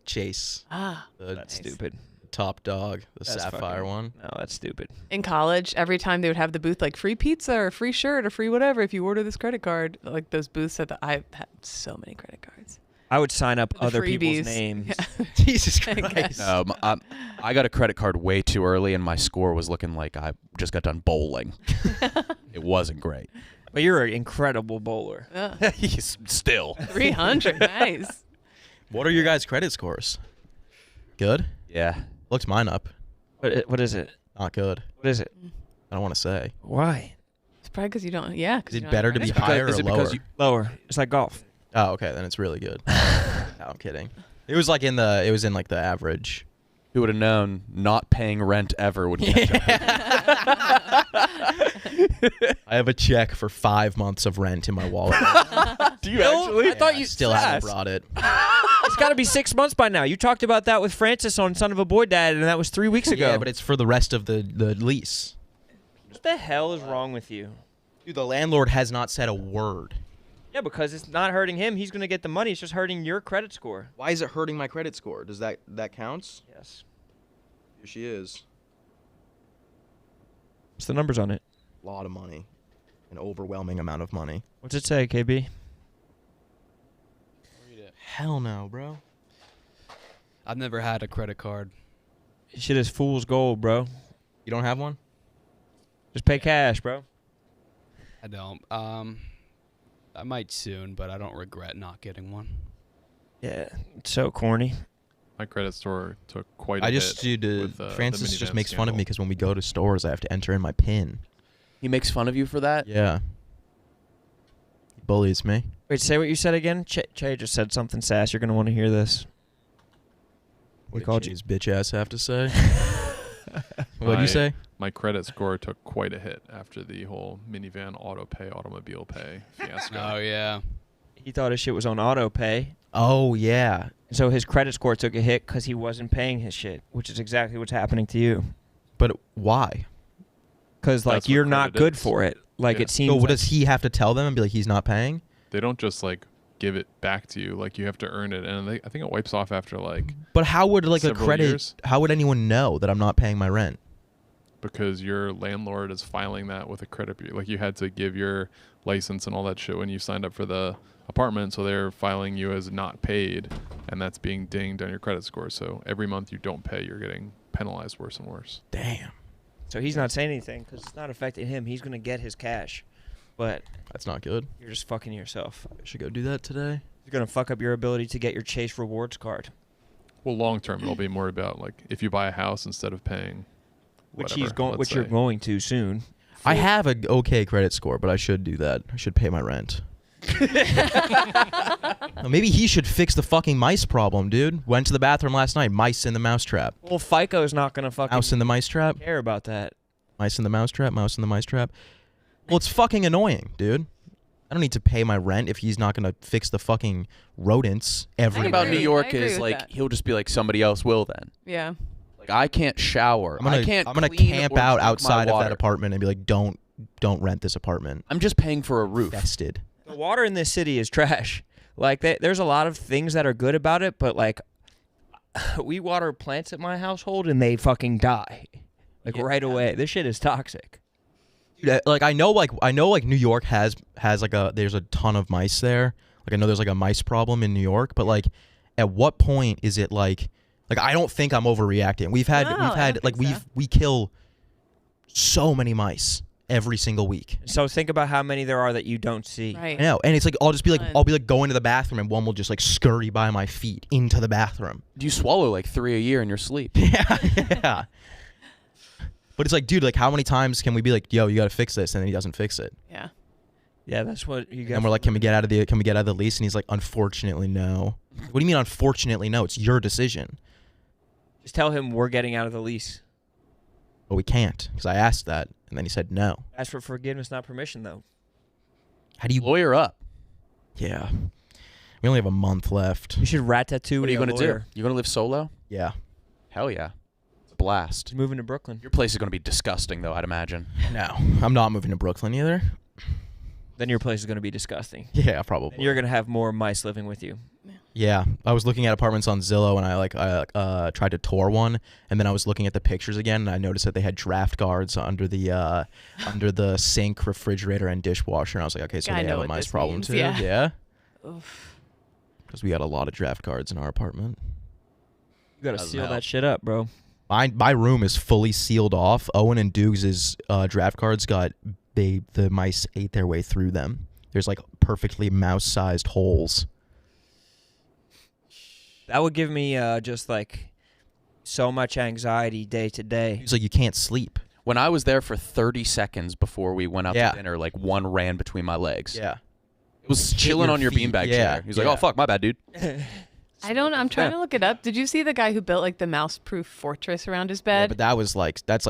Chase, Ah, the That's stupid. top dog, the That's sapphire fucking- one. No, that's stupid. in college, every time they would have the booth like free pizza or free shirt or free whatever if you order this credit card. Like those booths at I had so many credit cards. I would sign up The other freebies. people's names. Jesus I Christ. guess. I got a credit card way too early, and my score was looking like I just got done bowling. It wasn't great. But you're an incredible bowler. He's still. 300, nice. What are your guys' credit scores? Good? Yeah. Looked mine up. What is it? Not good. What is it? I don't want to say. Why? It's probably because you don't. Yeah, because Is it better to be Because- higher is or it because lower? you- Lower. It's like golf. Oh, okay, then it's really good. No, I'm kidding. It was like it was in like the average. Who would have known not paying rent ever would catch up? I have a check for 5 months of rent in my wallet. Do you actually? I thought you still haven't brought it. It's got to be 6 months by now. You talked about that with Francis on Son of a Boy Dad, and that was 3 weeks ago. Yeah, but it's for the rest of the lease. What the hell is wrong with you? Dude, the landlord has not said a word. Yeah, because it's not hurting him. He's going to get the money. It's just hurting your credit score. Why is it hurting my credit score? Does that counts? Yes. Here she is. What's the numbers on it? A lot of money. An overwhelming amount of money. What's it say, KB? Hell no, bro. I've never had a credit card. Shit is fool's gold, bro. You don't have one? Just pay cash, bro. I don't. I might soon, but I don't regret not getting one. Yeah, it's so corny. My credit score took quite a I hit. just do with, the Francis just minivan makes fun of me scandal. because when we go to stores, I have to enter in my PIN. He makes fun of you for that? Yeah. He bullies me. Wait, say what you said again? Che just said something sass. You're going to want to hear this. What called did you- his bitch ass have to say? What'd My- you say? My credit score took quite a hit after the whole minivan automobile pay fiasco. Oh yeah. He thought his shit was on auto pay. Oh, yeah. So his credit score took a hit because he wasn't paying his shit, which is exactly what's happening to you. But why? Because, like, That's what you're not credit good is. for it. Like, Yeah. it seems So what like- does he have to tell them and be like, he's not paying? They don't just like give it back to you. Like you have to earn it, and I think it wipes off after like But how would like a Several credit? years. How would anyone know that I'm not paying my rent? because your landlord is filing that with a credit bureau. Like you had to give your license and all that shit when you signed up for the apartment, so they're filing you as not paid, and that's being dinged on your credit score. So every month you don't pay, you're getting penalized worse and worse. Damn, So he's not saying anything because it's not affecting him. He's going to get his cash. But that's not good. you're just fucking yourself. I should go do that today. You're going to fuck up your ability to get your Chase Rewards card. Well, long term, it'll be more about like if you buy a house instead of paying, Which whatever, he's going, let's which you're say. going to soon. I have a okay credit score, but I should do that. I should pay my rent. No, maybe he should fix the fucking mice problem, dude. Went to the bathroom last night. Mice in the mousetrap. Well, FICO's not going to fucking Mouse in the mice trap. care about that. Mice in the mousetrap. Mouse in the mice trap. Well, it's fucking annoying, dude. I don't need to pay my rent if he's not gonna fix the fucking rodents every The thing about agree. New York I agree is with like that. he'll just be like somebody else will then. Yeah. Like I can't shower. I'm gonna I can't. I'm gonna clean camp or out drink my outside of water. that apartment and be like, don't rent this apartment. I'm just paying for a roof. Fested. The water in this city is trash. Like, there's a lot of things that are good about it, but, like, we water plants at my household and they fucking die. Like, right away. This shit is toxic. Dude, like I know New York has like there's a ton of mice there. Like I know there's like a mice problem in New York, but like at what point is it like I don't think I'm overreacting. We've had No, I don't like think so. we kill so many mice every single week. So think about how many there are that you don't see. Right. I know, and it's like I'll be like going to the bathroom and one will just like scurry by my feet into the bathroom. You swallow like 3 a year in your sleep. Yeah. But it's like, dude, like how many times can we be like, yo, you got to fix this, and then he doesn't fix it. Yeah. Yeah, that's what you get. And we're like, can we get out of the lease? And he's like, unfortunately, no. What do you mean, unfortunately, no? It's your decision. Just tell him we're getting out of the lease. But we can't because I asked that, and then he said no. Ask for forgiveness, not permission, though. How do you? Lawyer up. Yeah. We only have a month left. You should rat tattoo. What are you going to do? You going to live solo? Yeah. Hell yeah. It's a blast. Moving to Brooklyn. Your place is going to be disgusting, though, I'd imagine. No, I'm not moving to Brooklyn either. Then your place is going to be disgusting. Yeah, probably. And you're going to have more mice living with you. Yeah, I was looking at apartments on Zillow, and I tried to tour one, and then I was looking at the pictures again, and I noticed that they had draft guards under the sink, refrigerator, and dishwasher, and I was like, okay, so I they know have a what mice this problem means, too. yeah. Yeah, Oof. because we got a lot of draft guards in our apartment. You got to Doesn't seal help. that shit up, bro. My room is fully sealed off. Owen and Dukes' draft cards the mice ate their way through them. There's like perfectly mouse-sized holes. That would give me just like so much anxiety day to day. He's like, you can't sleep. When I was there for 30 seconds before we went out Yeah. to dinner, like one ran between my legs. Yeah. It was Hit chilling your on your feet. beanbag Yeah, chair. He's like, yeah. oh, fuck, my bad, dude. I'm trying to look it up. Did you see the guy who built like the mouse-proof fortress around his Yeah, bed? but that was like that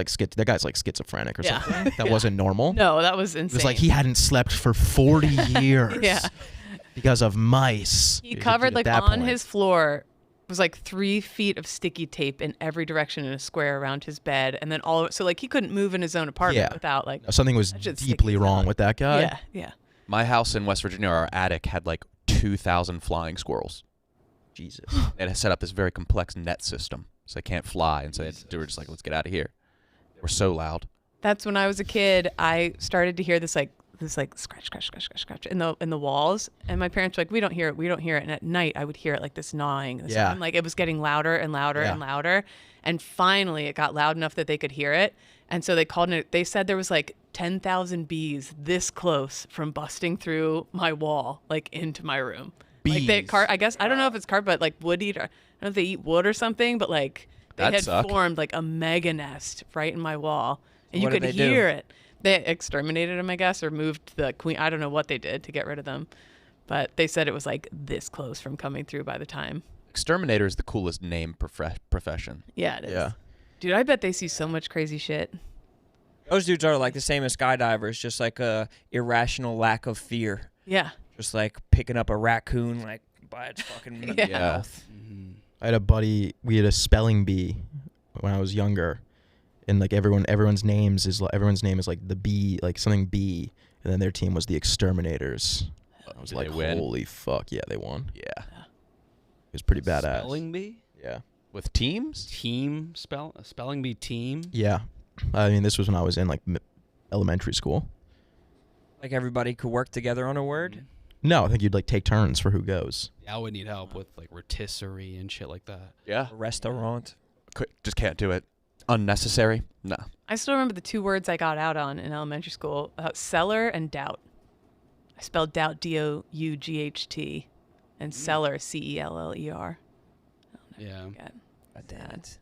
guy's like schizophrenic or Yeah. something. That wasn't normal. No, that was It insane. was like he hadn't slept for 40 years. Yeah. Because of mice. He At covered like that on point. his floor was like 3 feet of sticky tape in every direction in a square around his bed, and then so like he couldn't move in his own apartment Yeah. without like Something was that shit's deeply sticky as wrong hell. with that guy. yeah, yeah. My house in West Virginia, our attic had like 2,000 flying squirrels. Jesus. They had set up this very complex net system, so they can't fly, and so they were just like, let's get out of here. They were so loud. That's when I was a kid. I started to hear this scratch in the walls, and my parents were like, we don't hear it. And at night I would hear it like this gnawing. Yeah. And like it was getting louder and louder Yeah. and louder, and finally it got loud enough that they could hear it. And so they called it. They said there was like 10,000 bees this close from busting through my wall, like into my room. Like they Bees. I guess I don't know if it's but like wood eater. I don't know if they eat wood or something, but like they That'd had suck. formed like a mega nest right in my wall, and What you did could they do? hear it. They exterminated them, I guess, or moved the queen. I don't know what they did to get rid of them, but they said it was like this close from coming through by the time. Exterminator is the coolest name profession. Yeah, it is. Yeah. Dude, I bet they see so much crazy shit. Those dudes are like the same as skydivers, just like a irrational lack of fear. Yeah. Just like picking up a raccoon like by its fucking Yeah. mouth. I had a buddy, we had a spelling bee when I was younger. And like everyone's name is like the bee, like something bee, and then their team was the Exterminators. I was Did like, they win? holy fuck, yeah, they won. Yeah. It was pretty badass. Spelling bee? Yeah. With teams? Spelling bee team? Yeah. I mean, this was when I was in like elementary school. Like everybody could work together on a word. No, I think you'd like take turns for who goes. Yeah, I would need help with like rotisserie and shit like that. Yeah. A restaurant. Just can't do it. Unnecessary? No. I still remember the 2 words I got out on in elementary school: cellar and doubt. I spelled doubt D-O-U-G-H-T, and cellar C-E-L-L-E-R. Yeah. God, God damn it.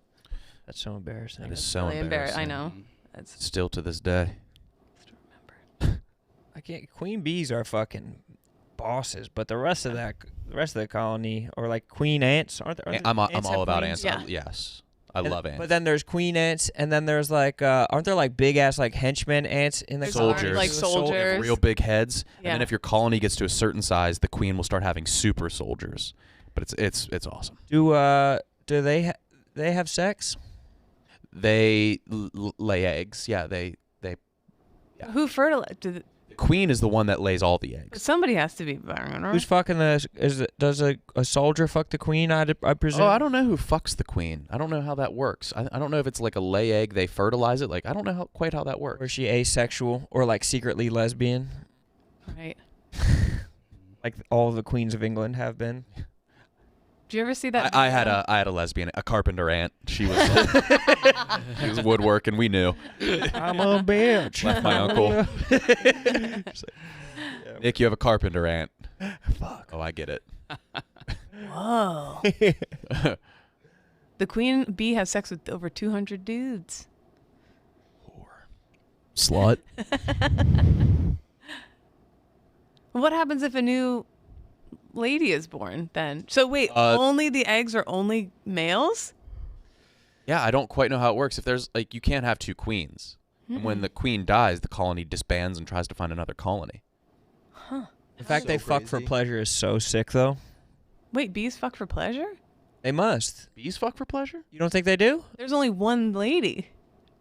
That's so embarrassing. That is so really embarrassing. I know. That's Still to this day. I can't. Queen bees are fucking bosses, but the rest of the colony, or like queen ants, aren't there? I'm ants all have about queens? ants. Yeah. Yes. I love ants. But then there's queen ants, and then there's like, aren't there like big ass like henchmen ants in the There's colony? soldiers. like soldiers. real big heads. And then Yeah. if your colony gets to a certain size, the queen will start having super soldiers. But it's awesome. Do they have sex? They lay eggs. Yeah, they Yeah. Who fertilized? the queen is the one that lays all the eggs. Somebody has to be banging her. Who's fucking does a soldier fuck the queen? I presume. Oh, I don't know who fucks the queen. I don't know how that works. I don't know if it's like a lay egg, they fertilize it. Like I don't know quite how that works. Or is she asexual or like secretly lesbian, Right. like all the queens of England have been? Do you ever see that? I video? had a lesbian, a carpenter aunt. She was she was woodworking. We knew. I'm a bitch. Left my uncle. She's like, Nick, you have a carpenter aunt. Fuck. Oh, I get it. Whoa. The queen bee has sex with over 200 dudes. Slut. What happens if a new lady is born then? So wait, only the eggs are only males? Yeah, I don't quite know how it works. If there's like, you can't have two queens. And when the queen dies, the colony disbands and tries to find another colony. The fact they fuck for pleasure is so sick, though. Wait, bees fuck for pleasure? They must. Bees fuck for pleasure? You don't think they do? There's only one lady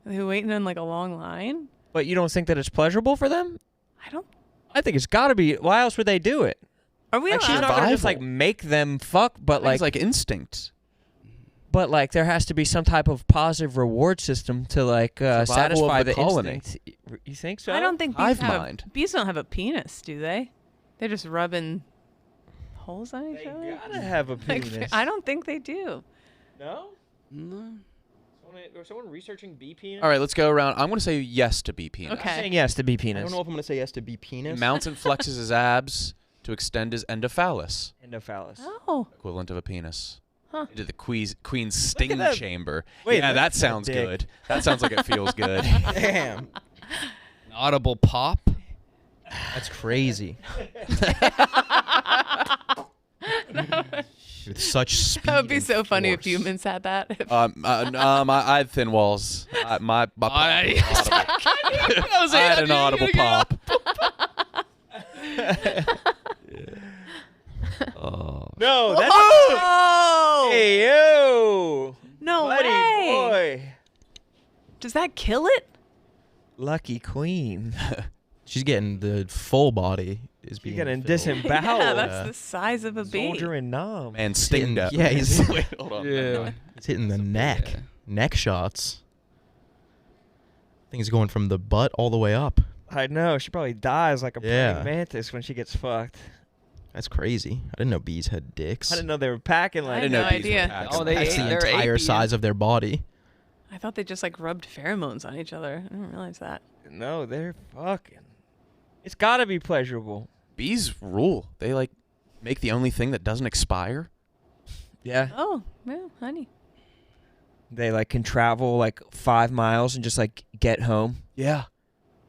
who waiting in like a long line. But you don't think that it's pleasurable for them? I don't. I think it's got to be. Why else would they do it? Are we Like, she's allowed? not gonna just Survival. like make them fuck, but It's like, like instinct. but like there has to be some type of positive reward system to like Survival of satisfy the the colony. instinct. You think so? I don't think Hive bees have. mind. Bees don't have a penis, do they? They're just rubbing holes on each They other. gotta have a Like, penis. I don't think they do. No. No. Someone researching bee penis? All right, let's go around. I'm going to say yes to bee penis. Okay. Saying yes to bee I penis. don't know if I'm gonna say yes to be He penis. mounts and flexes his abs to extend his endophallus, Endophallus. Oh, equivalent of a penis. Huh. Into the queen's sting that. chamber. Wait, yeah, that that's a sounds dick. good. That sounds like it feels good. Damn, An audible pop. that's crazy. With such speed. that would be and so funny if force. humans had that. I had thin walls. My pop I- was audible. I had an audible pop. Oh. No, that's. Oh Hey, yo! no Buddy way! boy. Does that kill it? Lucky queen. She's getting the full body. Is You're being getting filled. disemboweled. Yeah, that's the size of a bee. Soldier and nom. Man, stinged up. Yeah, he's Wait, hold on. Yeah. he's hitting the neck. Yeah. Neck shots. I think he's going from the butt all the way up. I know. She probably dies like a Yeah. praying mantis when she gets fucked. That's crazy. I didn't know bees had dicks. I didn't know they were packing I like had didn't no know bees were idea. packing. Oh, they That's ate the their entire apian. size of their body. I thought they just like rubbed pheromones on each other. I didn't realize that. No, they're fucking. It's got to be pleasurable. Bees rule. They like make the only thing that doesn't expire. Yeah. Oh, yeah, honey. They like can travel like 5 miles and just like get home. Yeah.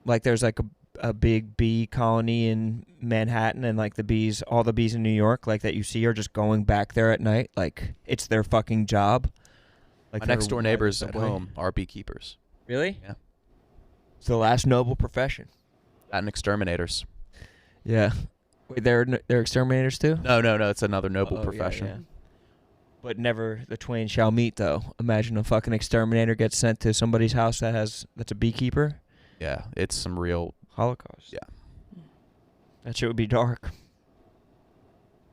Like there's like a big bee colony in Manhattan, and like all the bees in New York, like that you see, are just going back there at night. Like it's their fucking job. Like My they're next door riding neighbors the at subway. home are beekeepers. Really? Yeah. It's the last noble profession. That and exterminators. Yeah. Wait, they're exterminators too? No, it's another noble Oh, yeah, profession. yeah. But never the twain shall meet, though. Imagine a fucking exterminator gets sent to somebody's house that's a beekeeper. Yeah, it's some real. Holocaust. Yeah. That shit would be dark.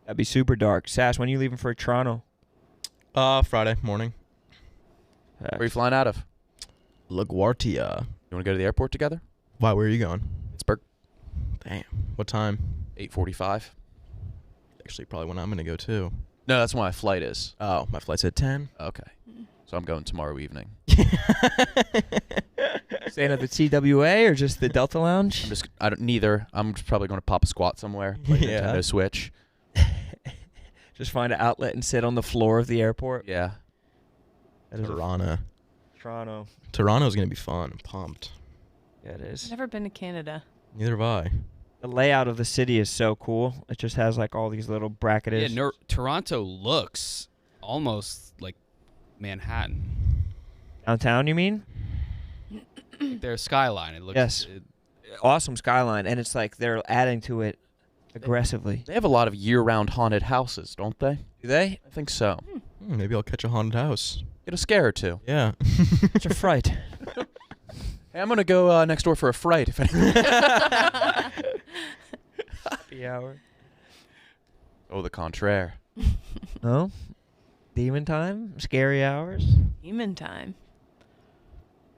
That'd be super dark. Sass, when are you leaving for Toronto? Friday morning. Where are you flying out of? LaGuardia. You want to go to the airport together? Why? Where are you going? Pittsburgh. Damn. What time? 8:45. Actually, probably when I'm gonna go too. No, that's when my flight is. Oh, my flight's at 10. Okay. So I'm going tomorrow evening. Staying at the TWA or just the Delta Lounge? Neither. I'm just probably going to pop a squat somewhere. Play Yeah. Nintendo Switch. Just find an outlet and sit on the floor of the airport. Yeah. That is Toronto. Toronto. Toronto's gonna be fun. I'm pumped. Yeah, it is. Never been to Canada. Neither have I. The layout of the city is so cool. It just has like all these little bracketed. Yeah, Toronto looks almost like Manhattan. Downtown, you mean? Their skyline. It looks. Yes. Awesome skyline, and it's like they're adding to it aggressively. They have a lot of year-round haunted houses, don't they? Do they? I think so. Maybe I'll catch a haunted house. Get a scare or two. Yeah. It's a fright. Hey, I'm going to go next door for a fright. If anything. Happy hour. Oh, the contraire. No? Demon time? Scary hours? Demon time.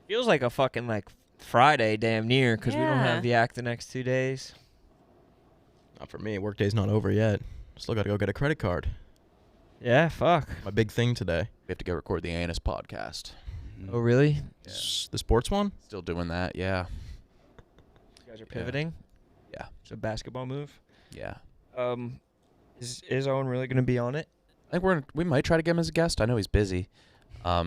Feels like a fucking like Friday damn near because we don't Yeah. have the act the next 2 days. Not for me. Workday's not over yet. Still gotta go get a credit card. Yeah, fuck. My big thing today. We have to go record the Anus podcast. Oh, really? Yeah. The sports one? Still doing that, yeah. You guys are pivoting? Yeah. It's a basketball move. Yeah. Is Owen really going to be on it? I think we might try to get him as a guest. I know he's busy. I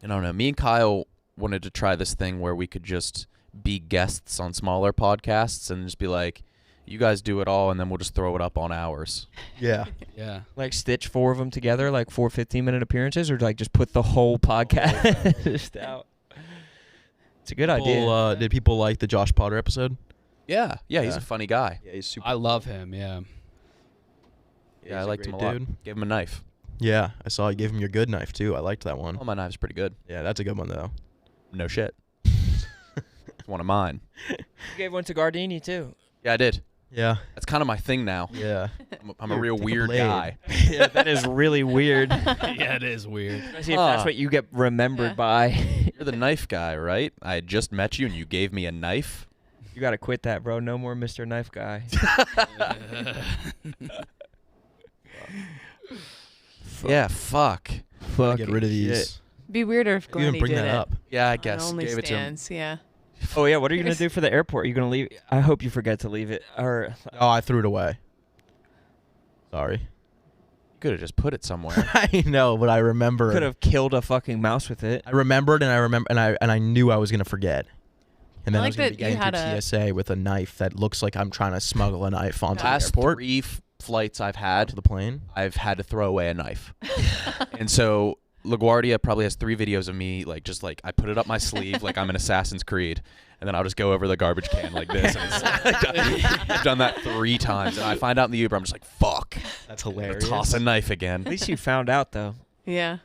don't know. Me and Kyle wanted to try this thing where we could just be guests on smaller podcasts and just be like, You guys do it all, and then we'll just throw it up on ours. Yeah. Yeah. Like stitch 4 of them together, like 4 15-minute appearances, or like just put the whole podcast out. It's a good idea. Did people like the Josh Potter episode? Yeah, he's Yeah. a funny guy. Yeah, he's super. I love him. Yeah. Yeah, I he's a liked him a great lot. dude. Gave him a knife. Yeah, I saw you gave him your good knife too. I liked that one. Oh, my knife's pretty good. Yeah, that's a good one though. No shit. It's one of mine. You gave one to Gardini too. Yeah, I did. Yeah. That's kind of my thing now. Yeah. I'm a Here, real take a weird blade. guy. Yeah, that is really weird. Yeah, it is weird. Especially if that's what you get remembered Yeah. by. You're the knife guy, right? I had just met you, and you gave me a knife. You gotta quit that, bro. No more Mr. Knife Guy. Yeah, fuck. Get rid of these. Be weirder if You even Glennie bring did that it. up. Yeah, I On guess. only Gave it to him. stands, yeah. Oh yeah, what are you gonna do for the airport? Are you gonna leave? I hope you forget to leave it. Or Oh, I threw it away. Sorry. Could have just put it somewhere. I know, but I remember. could have killed a fucking mouse with it. I remembered, and I knew I was gonna forget. And then I I was like gonna be that you getting had through a- TSA with a knife that looks like I'm trying to smuggle a knife onto the Last airport. 3 flights I've had, To the plane. I've had to throw away a knife. And so LaGuardia probably has 3 videos of me, like, just like I put it up my sleeve like I'm in Assassin's Creed, and then I'll just go over the garbage can like this. And I've done that 3 times, and I find out in the Uber, I'm just like, fuck. That's I'm gonna hilarious. toss a knife again. At least you found out though. Yeah.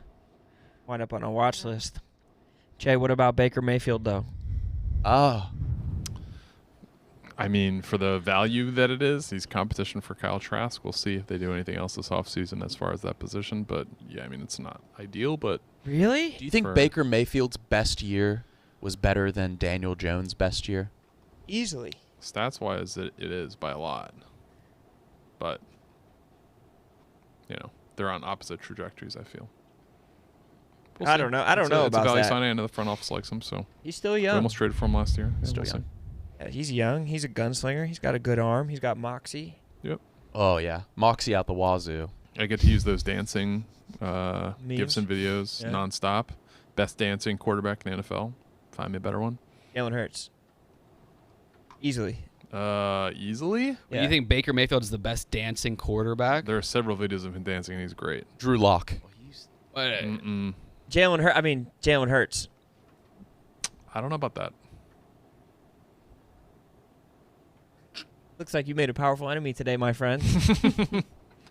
Wind up on a watch list. Jay, what about Baker Mayfield though? Oh, I mean, for the value that it is, he's competition for Kyle Trask. We'll see if they do anything else this offseason as far as that position. But, yeah, I mean, it's not ideal, but Really? do you think For- Baker Mayfield's best year was better than Daniel Jones' best year? Easily. stats-wise, it is by a lot. But, you know, they're on opposite trajectories, I feel. We'll I see. don't know. I don't It's know it's a about value that. signing. I know the front office likes him, so He's still we young. almost traded for him last year. Yeah, Still we'll young. see. Yeah, he's young. He's a gunslinger. He's got a good arm. He's got moxie. Yep. Oh, yeah. Moxie out the wazoo. I get to use those dancing Gibson videos Yeah. nonstop. Best dancing quarterback in the NFL. Find me a better one. Jalen Hurts. Easily. Easily? Do you think Baker Mayfield is the best dancing quarterback? There are several videos of him dancing, and he's great. Drew Lock. Mm-mm. Jalen Hurts. I don't know about that. Looks like you made a powerful enemy today, my friend.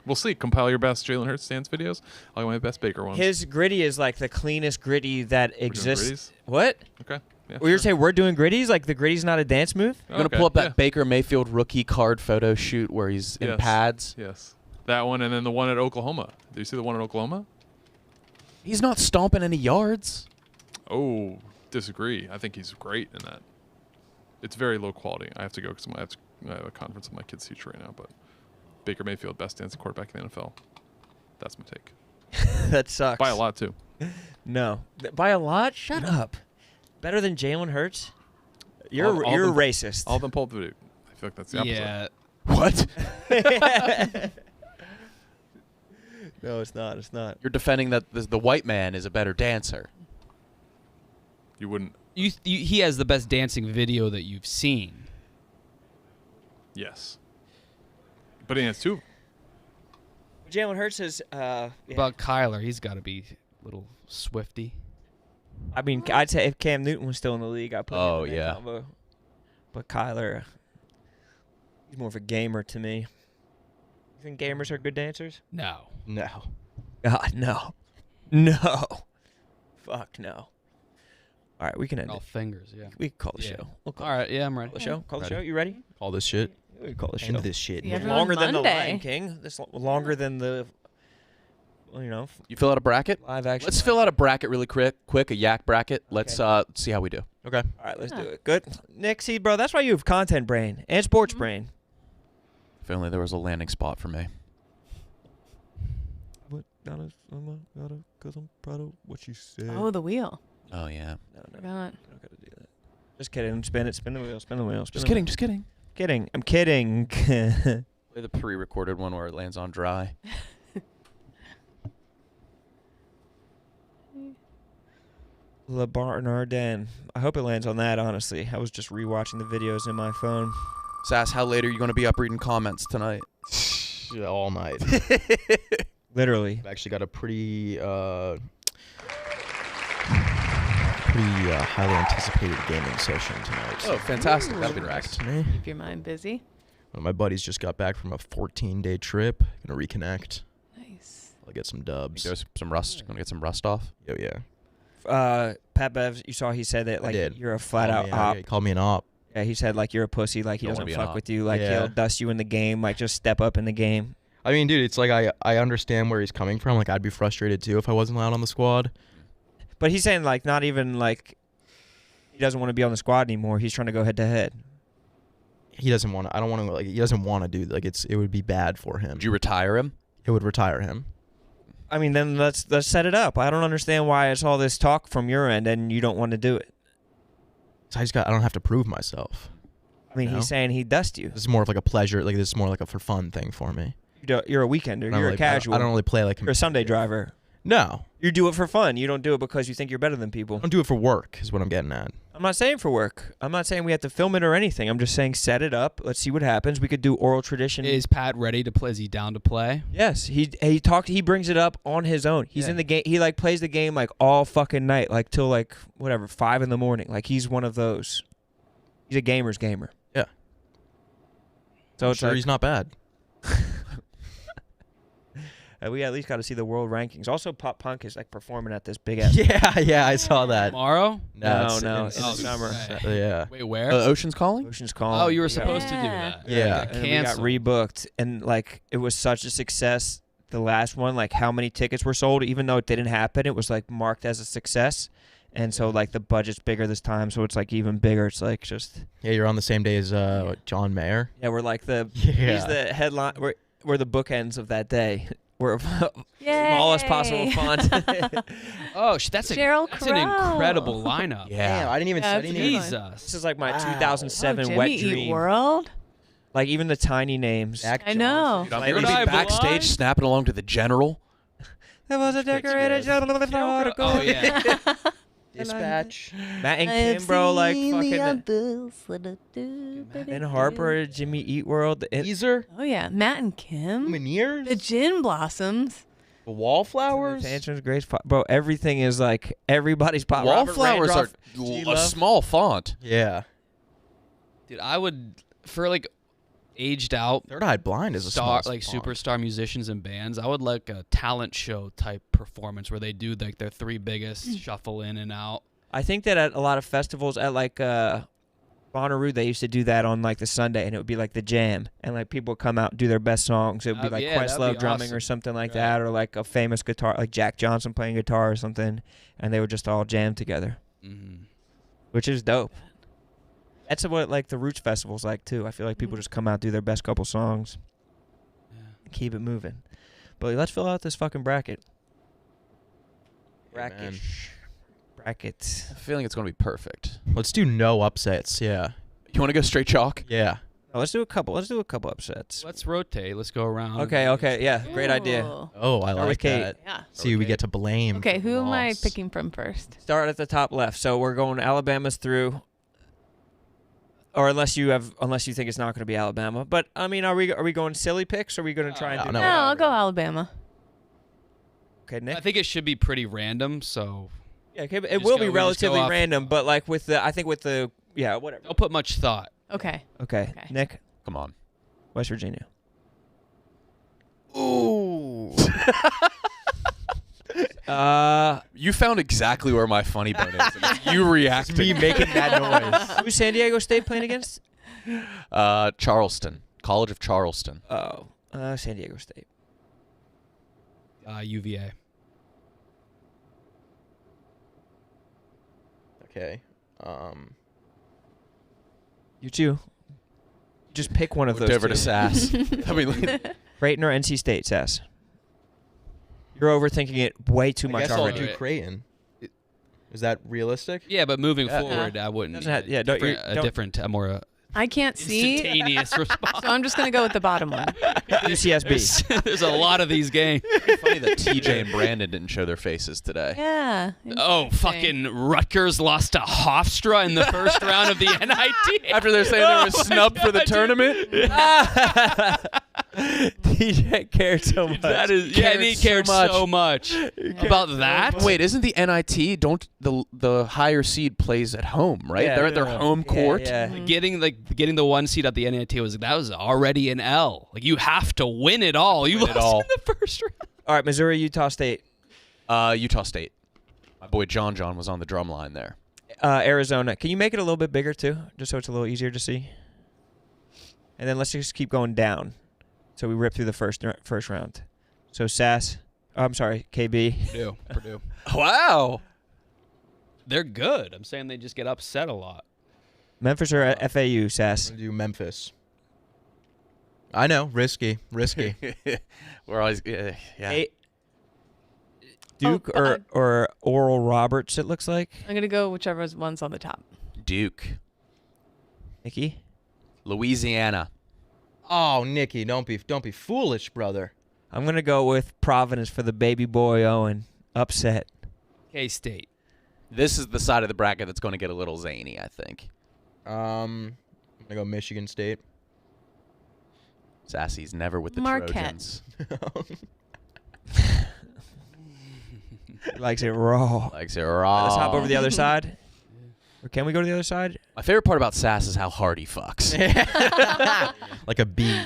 We'll see. Compile your best Jalen Hurts dance videos. I'll get my best Baker ones. His gritty is like the cleanest gritty that doing exists. gritties? What? Okay. Yeah, Well, you're sure. saying we're doing gritties? Like the gritty's not a dance move? I'm going to Okay, pull up that yeah. Baker Mayfield rookie card photo shoot where he's in Yes. pads. Yes. That one, and then the one at Oklahoma. Did you see the one at Oklahoma? He's not stomping any yards. Oh, disagree. I think he's great in that. It's very low quality. I have to go because I have a conference with my kids' teacher right now. But Baker Mayfield, best dancing quarterback in the NFL. That's my take. That sucks. By a lot, too. No. By a lot? Shut up. Better than Jalen Hurts? You're All you're them- racist. All of them pulled video. I feel like that's the opposite. Yeah. What? No, it's not. It's not. You're defending that the white man is a better dancer. You wouldn't. He has the best dancing video that you've seen. Yes. But he has two. Jalen Hurts is yeah. About Kyler, he's got to be a little swifty. I mean, I'd say if Cam Newton was still in the league, I'd put him Oh, in that yeah. combo. But Kyler, he's more of a gamer to me. You think gamers are good dancers? No. No. God, no. No. Fuck no. All right, we can end All it. fingers, yeah. We can call the Yeah. show. We'll call All right, yeah, I'm ready. the show. Call the Ready. show. You ready? All this shit. We can call the show. End this shit. Yeah, man. everyone- Longer than the Monday. Lion King. This longer than the, well, you know, You fill out a bracket? live action. Let's fill out a bracket really quick, a yak bracket. Let's see how we do. Okay. All right, let's do Yeah. it. Good. Nick, see, bro, that's why you have content brain and sports brain. If only there was a landing spot for me. But because I'm proud of what you said. Oh, the wheel. Oh, yeah. No, Forgot. don't gotta do that. Just kidding. Spin it. Spin the wheel. Spin the wheel. Spin Just the kidding, wheel. just kidding. Kidding. I'm kidding. Play the pre-recorded one where it lands on dry. Le Barnardin. I hope it lands on that, honestly. I was just rewatching the videos in my phone. Sass, how late are you going to be up reading comments tonight? Yeah, all night. Literally. I've actually got a pretty highly anticipated gaming session tonight. Oh, fantastic. That'll be nice. Keep your mind busy. One of my buddies just got back from a 14-day trip. Gonna reconnect. Nice. I'll get some dubs. Go some rust. Gonna get some rust off. Yo, yeah. Pat Bev, you saw he said that like did. you're a flat out Yeah, op. he called me an op. Yeah, he said like you're a pussy, like he Don't wanna doesn't be an fuck op. with you, like Yeah. he'll dust you in the game, like just step up in the game. I mean, dude, it's like I understand where he's coming from. Like, I'd be frustrated too if I wasn't allowed on the squad. But he's saying like not even like he doesn't want to be on the squad anymore. He's trying to go head to head. He doesn't want to. I don't want to. Like, he doesn't want to do. Like, it would be bad for him. Would you retire him? It would retire him. I mean, then let's set it up. I don't understand why it's all this talk from your end and you don't want to do it. So I don't have to prove myself. I mean, No. he's saying he'd dust you. This is more of like a pleasure. Like, this is more like a for fun thing for me. You're a weekender. I don't You're really- a casual. I don't really play like You're a Sunday driver. No, You do it for fun. You don't do it because you think you're better than people. I don't do it for work. Is what I'm getting at. I'm not saying for work. I'm not saying we have to film it or anything. I'm just saying set it up. Let's see what happens. We could do oral tradition. Is Pat ready to play? Is he down to play? Yes, he talked. He brings it up on his own. He's Yeah. in the game. He like plays the game like all fucking night, like till like whatever 5 in the morning. Like he's one of those. He's a gamer's gamer. Yeah. So I'm it's sure like, he's not bad. we at least got to see the world rankings. Also, Pop Punk is like performing at this big ass. Yeah, I saw that. Tomorrow? No, it's no, in- it's in the summer. Yeah. Wait, where? Ocean's Calling? Ocean's Calling. Oh, you were Yeah. supposed to do Yeah. that. Yeah. And then we got Canceled. rebooked, and like it was such a success. The last one, like how many tickets were sold, even though it didn't happen, it was like marked as a success. And so like the budget's bigger this time, so it's like even bigger. It's like just Yeah, you're on the same day as John Mayer. yeah, we're like the Yeah. he's the headline. We're the bookends of that day. We're smallest possible font. Oh, that's Sheryl that's an Crow. incredible lineup. Yeah, I didn't even Yeah, study that's a name. good one. This Jesus. is like my Wow. 2007 Jimmy wet Eat dream. World. Like even the tiny names. Zach I know. Dude, I'm Like, going to I be backstage belong? snapping along to the General. There was a decorated gentleman. Oh, yeah. Dispatch. Matt and Kim, bro, like fucking. And Harper, Jimmy Eat World. Teaser. Oh yeah, Matt and Kim. Lumineers. The Gin Blossoms. The Wallflowers. Tantrums, Grace, bro. Everything is like everybody's pop. Robert Wallflowers are Randolph, a G-Love. small font. Yeah. Dude, I would, for like aged out Third Eye Blind is a star, small like font. superstar musicians and bands, I would like a talent show type performance where they do like their 3 biggest, shuffle in and out. I think that at a lot of festivals, at like Bonnaroo, they used to do that on like the Sunday, and it would be like the jam, and like people would come out and do their best songs. It would be like Yeah, that'd Questlove be drumming awesome. or something like Right. that, or like a famous guitar, like Jack Johnson playing guitar or something, and they would just all jam together, Mm-hmm. which is dope. That's what like the Roots Festival's like too. I feel like people just come out, do their best couple songs, and keep it moving. But let's fill out this fucking bracket. Yeah, Bracket. man. Bracket. I have a feeling it's going to be perfect. Let's do no upsets. Yeah. You want to go straight chalk? Yeah. Oh, let's do a couple. Let's do a couple upsets. Let's rotate. Let's go around. Okay. Yeah, great idea. Ooh. Oh, I Start with like Kate. that. Yeah. See, we get to blame. Okay, who am I loss. picking from first? Start at the top left. So we're going Alabama's through, or unless you think it's not going to be Alabama. But I mean, are we going silly picks? Or are we going to try and do? No, No, I'll go Alabama. Okay, Nick. I think it should be pretty random, so Yeah, okay, but it just will go- be we just go relatively off- random, but like with the, I think with the, yeah, whatever. don't put much thought. Okay. Okay, Okay. Nick, Come on. West Virginia. Ooh. You found exactly where my funny bone is. And it's you reacting. Me making that noise. Who's San Diego State playing against? Charleston. College of Charleston. Oh, San Diego State. UVA. Okay. You too. Just pick one of Looked those over two. to Sass. I mean, Creighton or NC State, Sass. You're overthinking it way too I much guess I'll already. do Creighton. Is that realistic? Yeah, but moving Yeah. forward, I wouldn't. Doesn't have- yeah, don't- different, you don't- a different, a more I can't see, Instantaneous response. so I'm just gonna go with the bottom one. UCSB. There's a lot of these games. Funny that TJ and Brandon didn't show their faces today. Yeah. Oh, interesting. fucking Rutgers lost to Hofstra in the first round of the NIT. After they're saying they were snubbed for the tournament. DJ cared so much. That is, yeah, and he cared so much about that. Wait, isn't the NIT? Don't the higher seed plays at home, right? Yeah, They're at their home court. Yeah. Getting the 1 seed at the NIT was already an L. Like you have to win it all. You Win it lost all. in the first round. All right, Missouri, Utah State. Utah State. My boy John was on the drum line there. Arizona. Can you make it a little bit bigger too, just so it's a little easier to see? And then let's just keep going down, so we rip through the first round. So KB. Purdue. Wow. They're good. I'm saying they just get upset a lot. Memphis or FAU, Sass? I'm gonna do Memphis. I know, risky. We're always yeah. Duke or Oral Roberts, it looks like. I'm gonna go whichever one's on the top. Duke, Nikki? Louisiana. Oh, Nikki, don't be foolish, brother. I'm going to go with Providence for the baby boy Owen. Upset. K-State. This is the side of the bracket that's going to get a little zany, I think. I'm gonna go Michigan State. Sassy's never with the Marquette. Trojans. He likes it raw. Likes it raw. Let's hop over the other side. Or can we go to the other side? My favorite part about Sass is how hard he fucks. Like a bee.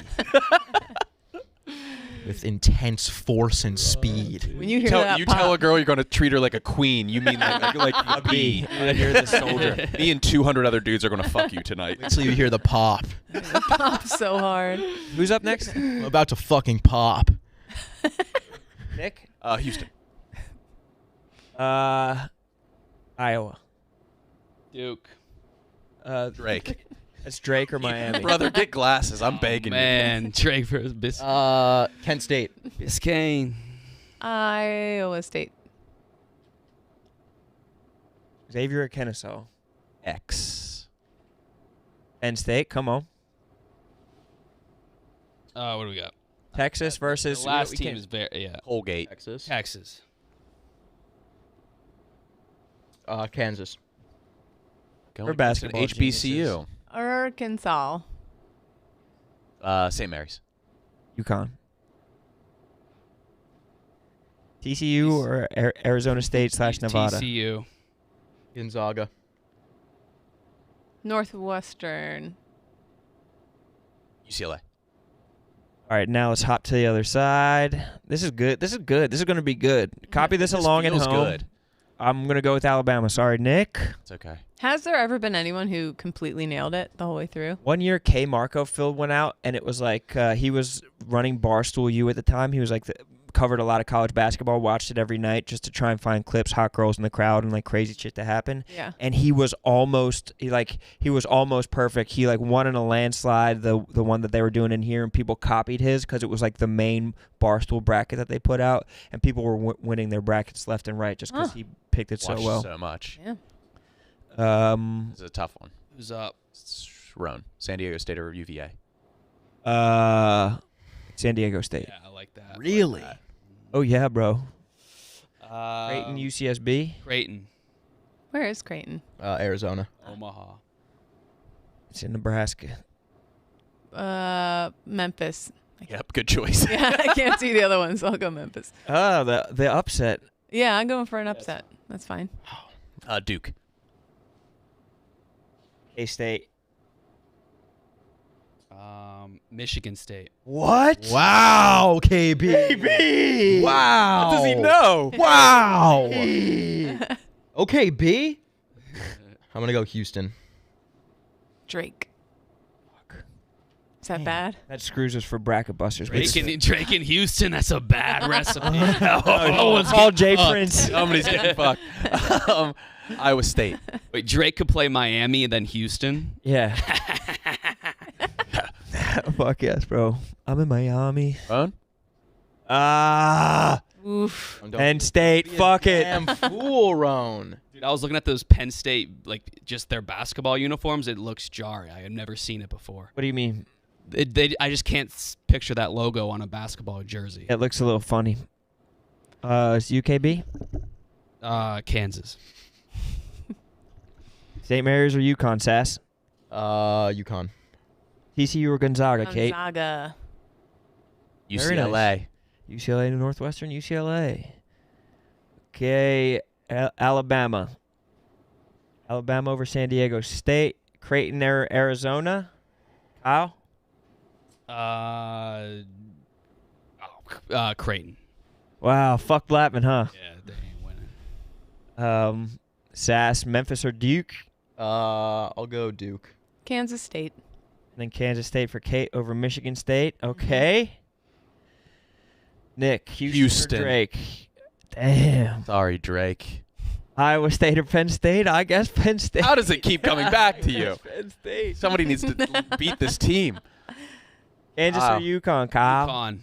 With intense force and speed. When you hear that You pop, tell a girl you're going to treat her like a queen. You mean like a bee. You're the soldier. Me and 200 other dudes are going to fuck you tonight. Until you hear the pop. pop so hard. Who's up next? I'm about to fucking pop. Nick? Houston. Iowa. Duke. Drake. That's Drake or Miami. Brother, get glasses. I'm begging Man, Drake versus Kent State. Biscayne. Iowa State. Xavier or Kennesaw? you. X. Penn State, come on. What do we got? Texas versus... The last we team can't- is very Colgate. Texas. Texas. Kansas. Going We're against an basketball HBCU. Arkansas. St. Mary's. UConn. TCU or Arizona State / Nevada? TCU. Gonzaga. Northwestern. UCLA. All right, now let's hop to the other side. This is good. This is going to be good. Copy this along at feels home. good. I'm going to go with Alabama. Sorry, Nick. It's okay. Has there ever been anyone who completely nailed it the whole way through? One year, K. Marco filled one out, and it was like he was running Barstool U at the time. He was like covered a lot of college basketball, watched it every night just to try and find clips, hot girls in the crowd, and like crazy shit to happen. Yeah. And he was almost perfect. He like won in a landslide, the one that they were doing in here, and people copied his because it was like the main Barstool bracket that they put out, and people were winning their brackets left and right just because he picked it so Watched well. so much. Yeah. It's a tough one. Who's up? It's Roan. San Diego State or UVA. San Diego State. Yeah, I like that. Really? Oh yeah, bro. Creighton. Creighton, UCSB. Creighton. Where is Creighton? Arizona. Omaha. It's in Nebraska. Memphis. Yep, good choice. Yeah, I can't see the other ones, so I'll go Memphis. Oh, the upset. Yeah, I'm going for an upset. That's fine. Duke. K-State. Michigan State. What? Wow, KB. Wow. How does he know? Wow. Okay, B. I'm going to go Houston. Drake. Is that bad? That screws us for bracket busters. Drake in Houston. That's a bad recipe. Oh, it's called Jay Prince. Somebody's getting fucked. Iowa State. Wait, Drake could play Miami and then Houston. Yeah. Fuck yes, bro. I'm in Miami. Roan? Oof. Penn State. Fuck it. Damn fool, Roan. I was looking at those Penn State, like just their basketball uniforms. It looks jarring. I have never seen it before. What do you mean? I just can't picture that logo on a basketball jersey. It looks a little funny. Is UKB? Kansas. St. Mary's or UConn, Sass? UConn. TCU or Gonzaga, Kate? Gonzaga. Very UCLA. nice. UCLA to Northwestern, UCLA. Okay, Alabama. Alabama over San Diego State. Creighton, Arizona. Kyle? Creighton. Wow, fuck Blackman, huh? Yeah, they ain't winning. Sass, Memphis or Duke? I'll go Duke. Kansas State. And then Kansas State for Kate over Michigan State. Okay. Nick, Houston. Or Drake. Damn. Sorry, Drake. Iowa State or Penn State? I guess Penn State. How does it keep coming back to you? Penn State. Somebody needs to beat this team. Kansas or UConn, Kyle? UConn.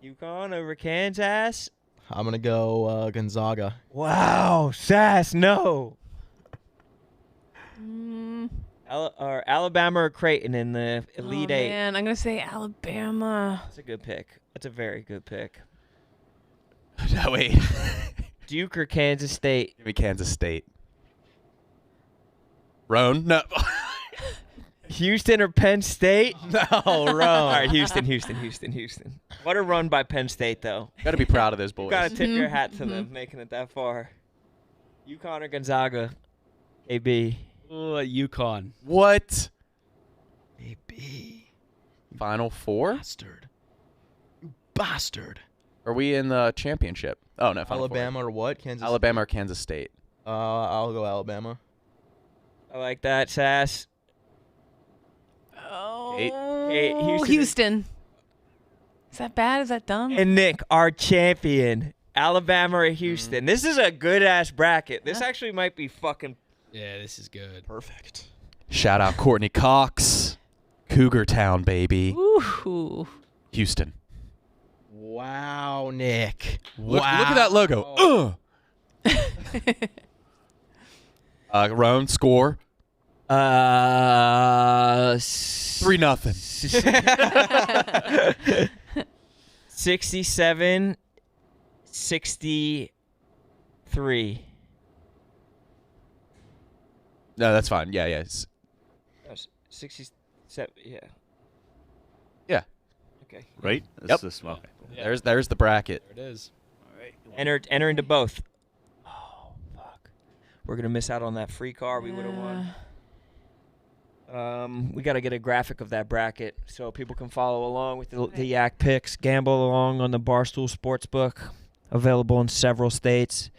UConn over Kansas. I'm gonna go Gonzaga. Wow, Sass, no. Mm. Or Alabama or Creighton in the Elite Eight. Man, I'm gonna say Alabama. That's a good pick. That's a very good pick. No, wait. Duke or Kansas State? Give me Kansas State. Roan? No. Houston or Penn State? No, All Roan. right, Houston. What a run by Penn State, though. Got to be proud of those You boys. got to tip your hat to them making it that far. UConn or Gonzaga? AB. UConn. What? AB. Final four? Bastard. You bastard. Are we in the championship? Oh, no. Final Alabama or what? Kansas. Four. Alabama or Kansas State? I'll go Alabama. I like that, Sass. Oh, Houston. Houston. Is that bad? Is that dumb? And Nick, our champion. Alabama or Houston. This is a good-ass bracket. This actually might be fucking... Yeah, this is good. Perfect. Shout out Courtney Cox. Cougar Town, baby. Ooh. Houston. Wow, Nick. Look at that logo. Roan, score. 3-0. 67, 63. No, that's fine. Yeah. 67, yeah. Yeah. Okay. Right? Yep. That's the small. Yeah. There's the bracket. There it is. Enter into both. Oh, fuck. We're going to miss out on that free car we would have won. We got to get a graphic of that bracket so people can follow along with the Yak picks, gamble along on the Barstool Sportsbook, available in several states.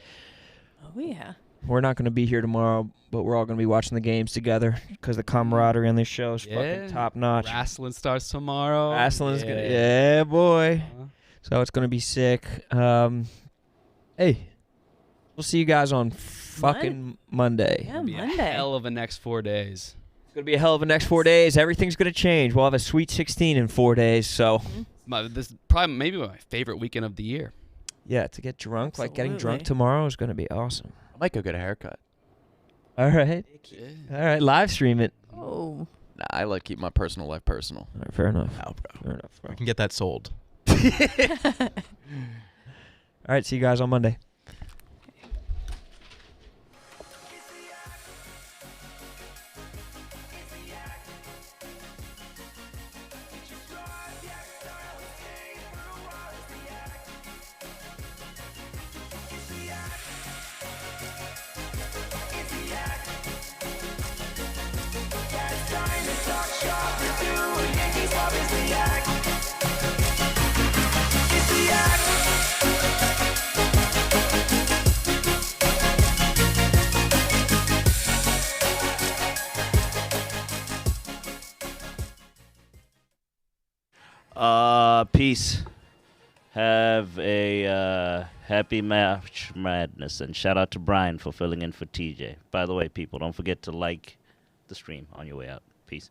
Oh, yeah. We're not going to be here tomorrow, but we're all going to be watching the games together because the camaraderie on this show is fucking top notch. Wrestling starts tomorrow. Wrestling's gonna, yeah, boy. So it's gonna be sick. Hey, we'll see you guys on fucking Monday. Yeah, Be a Monday. hell of a next 4 days. It's gonna be a hell of a next 4 days. Everything's gonna change. We'll have a Sweet 16 in 4 days. So This is probably maybe my favorite weekend of the year. yeah, to get drunk, like getting drunk Absolutely. tomorrow is gonna be awesome. I might go get a haircut. All right, live stream it. Oh. Nah, I like keep my personal life personal. All right, fair enough. Oh, bro. Fair enough, bro. We can get that sold. All right, see you guys on Monday. Peace. Have a happy March Madness, and shout out to Brian for filling in for TJ. By the way, people, don't forget to like the stream on your way out. Peace.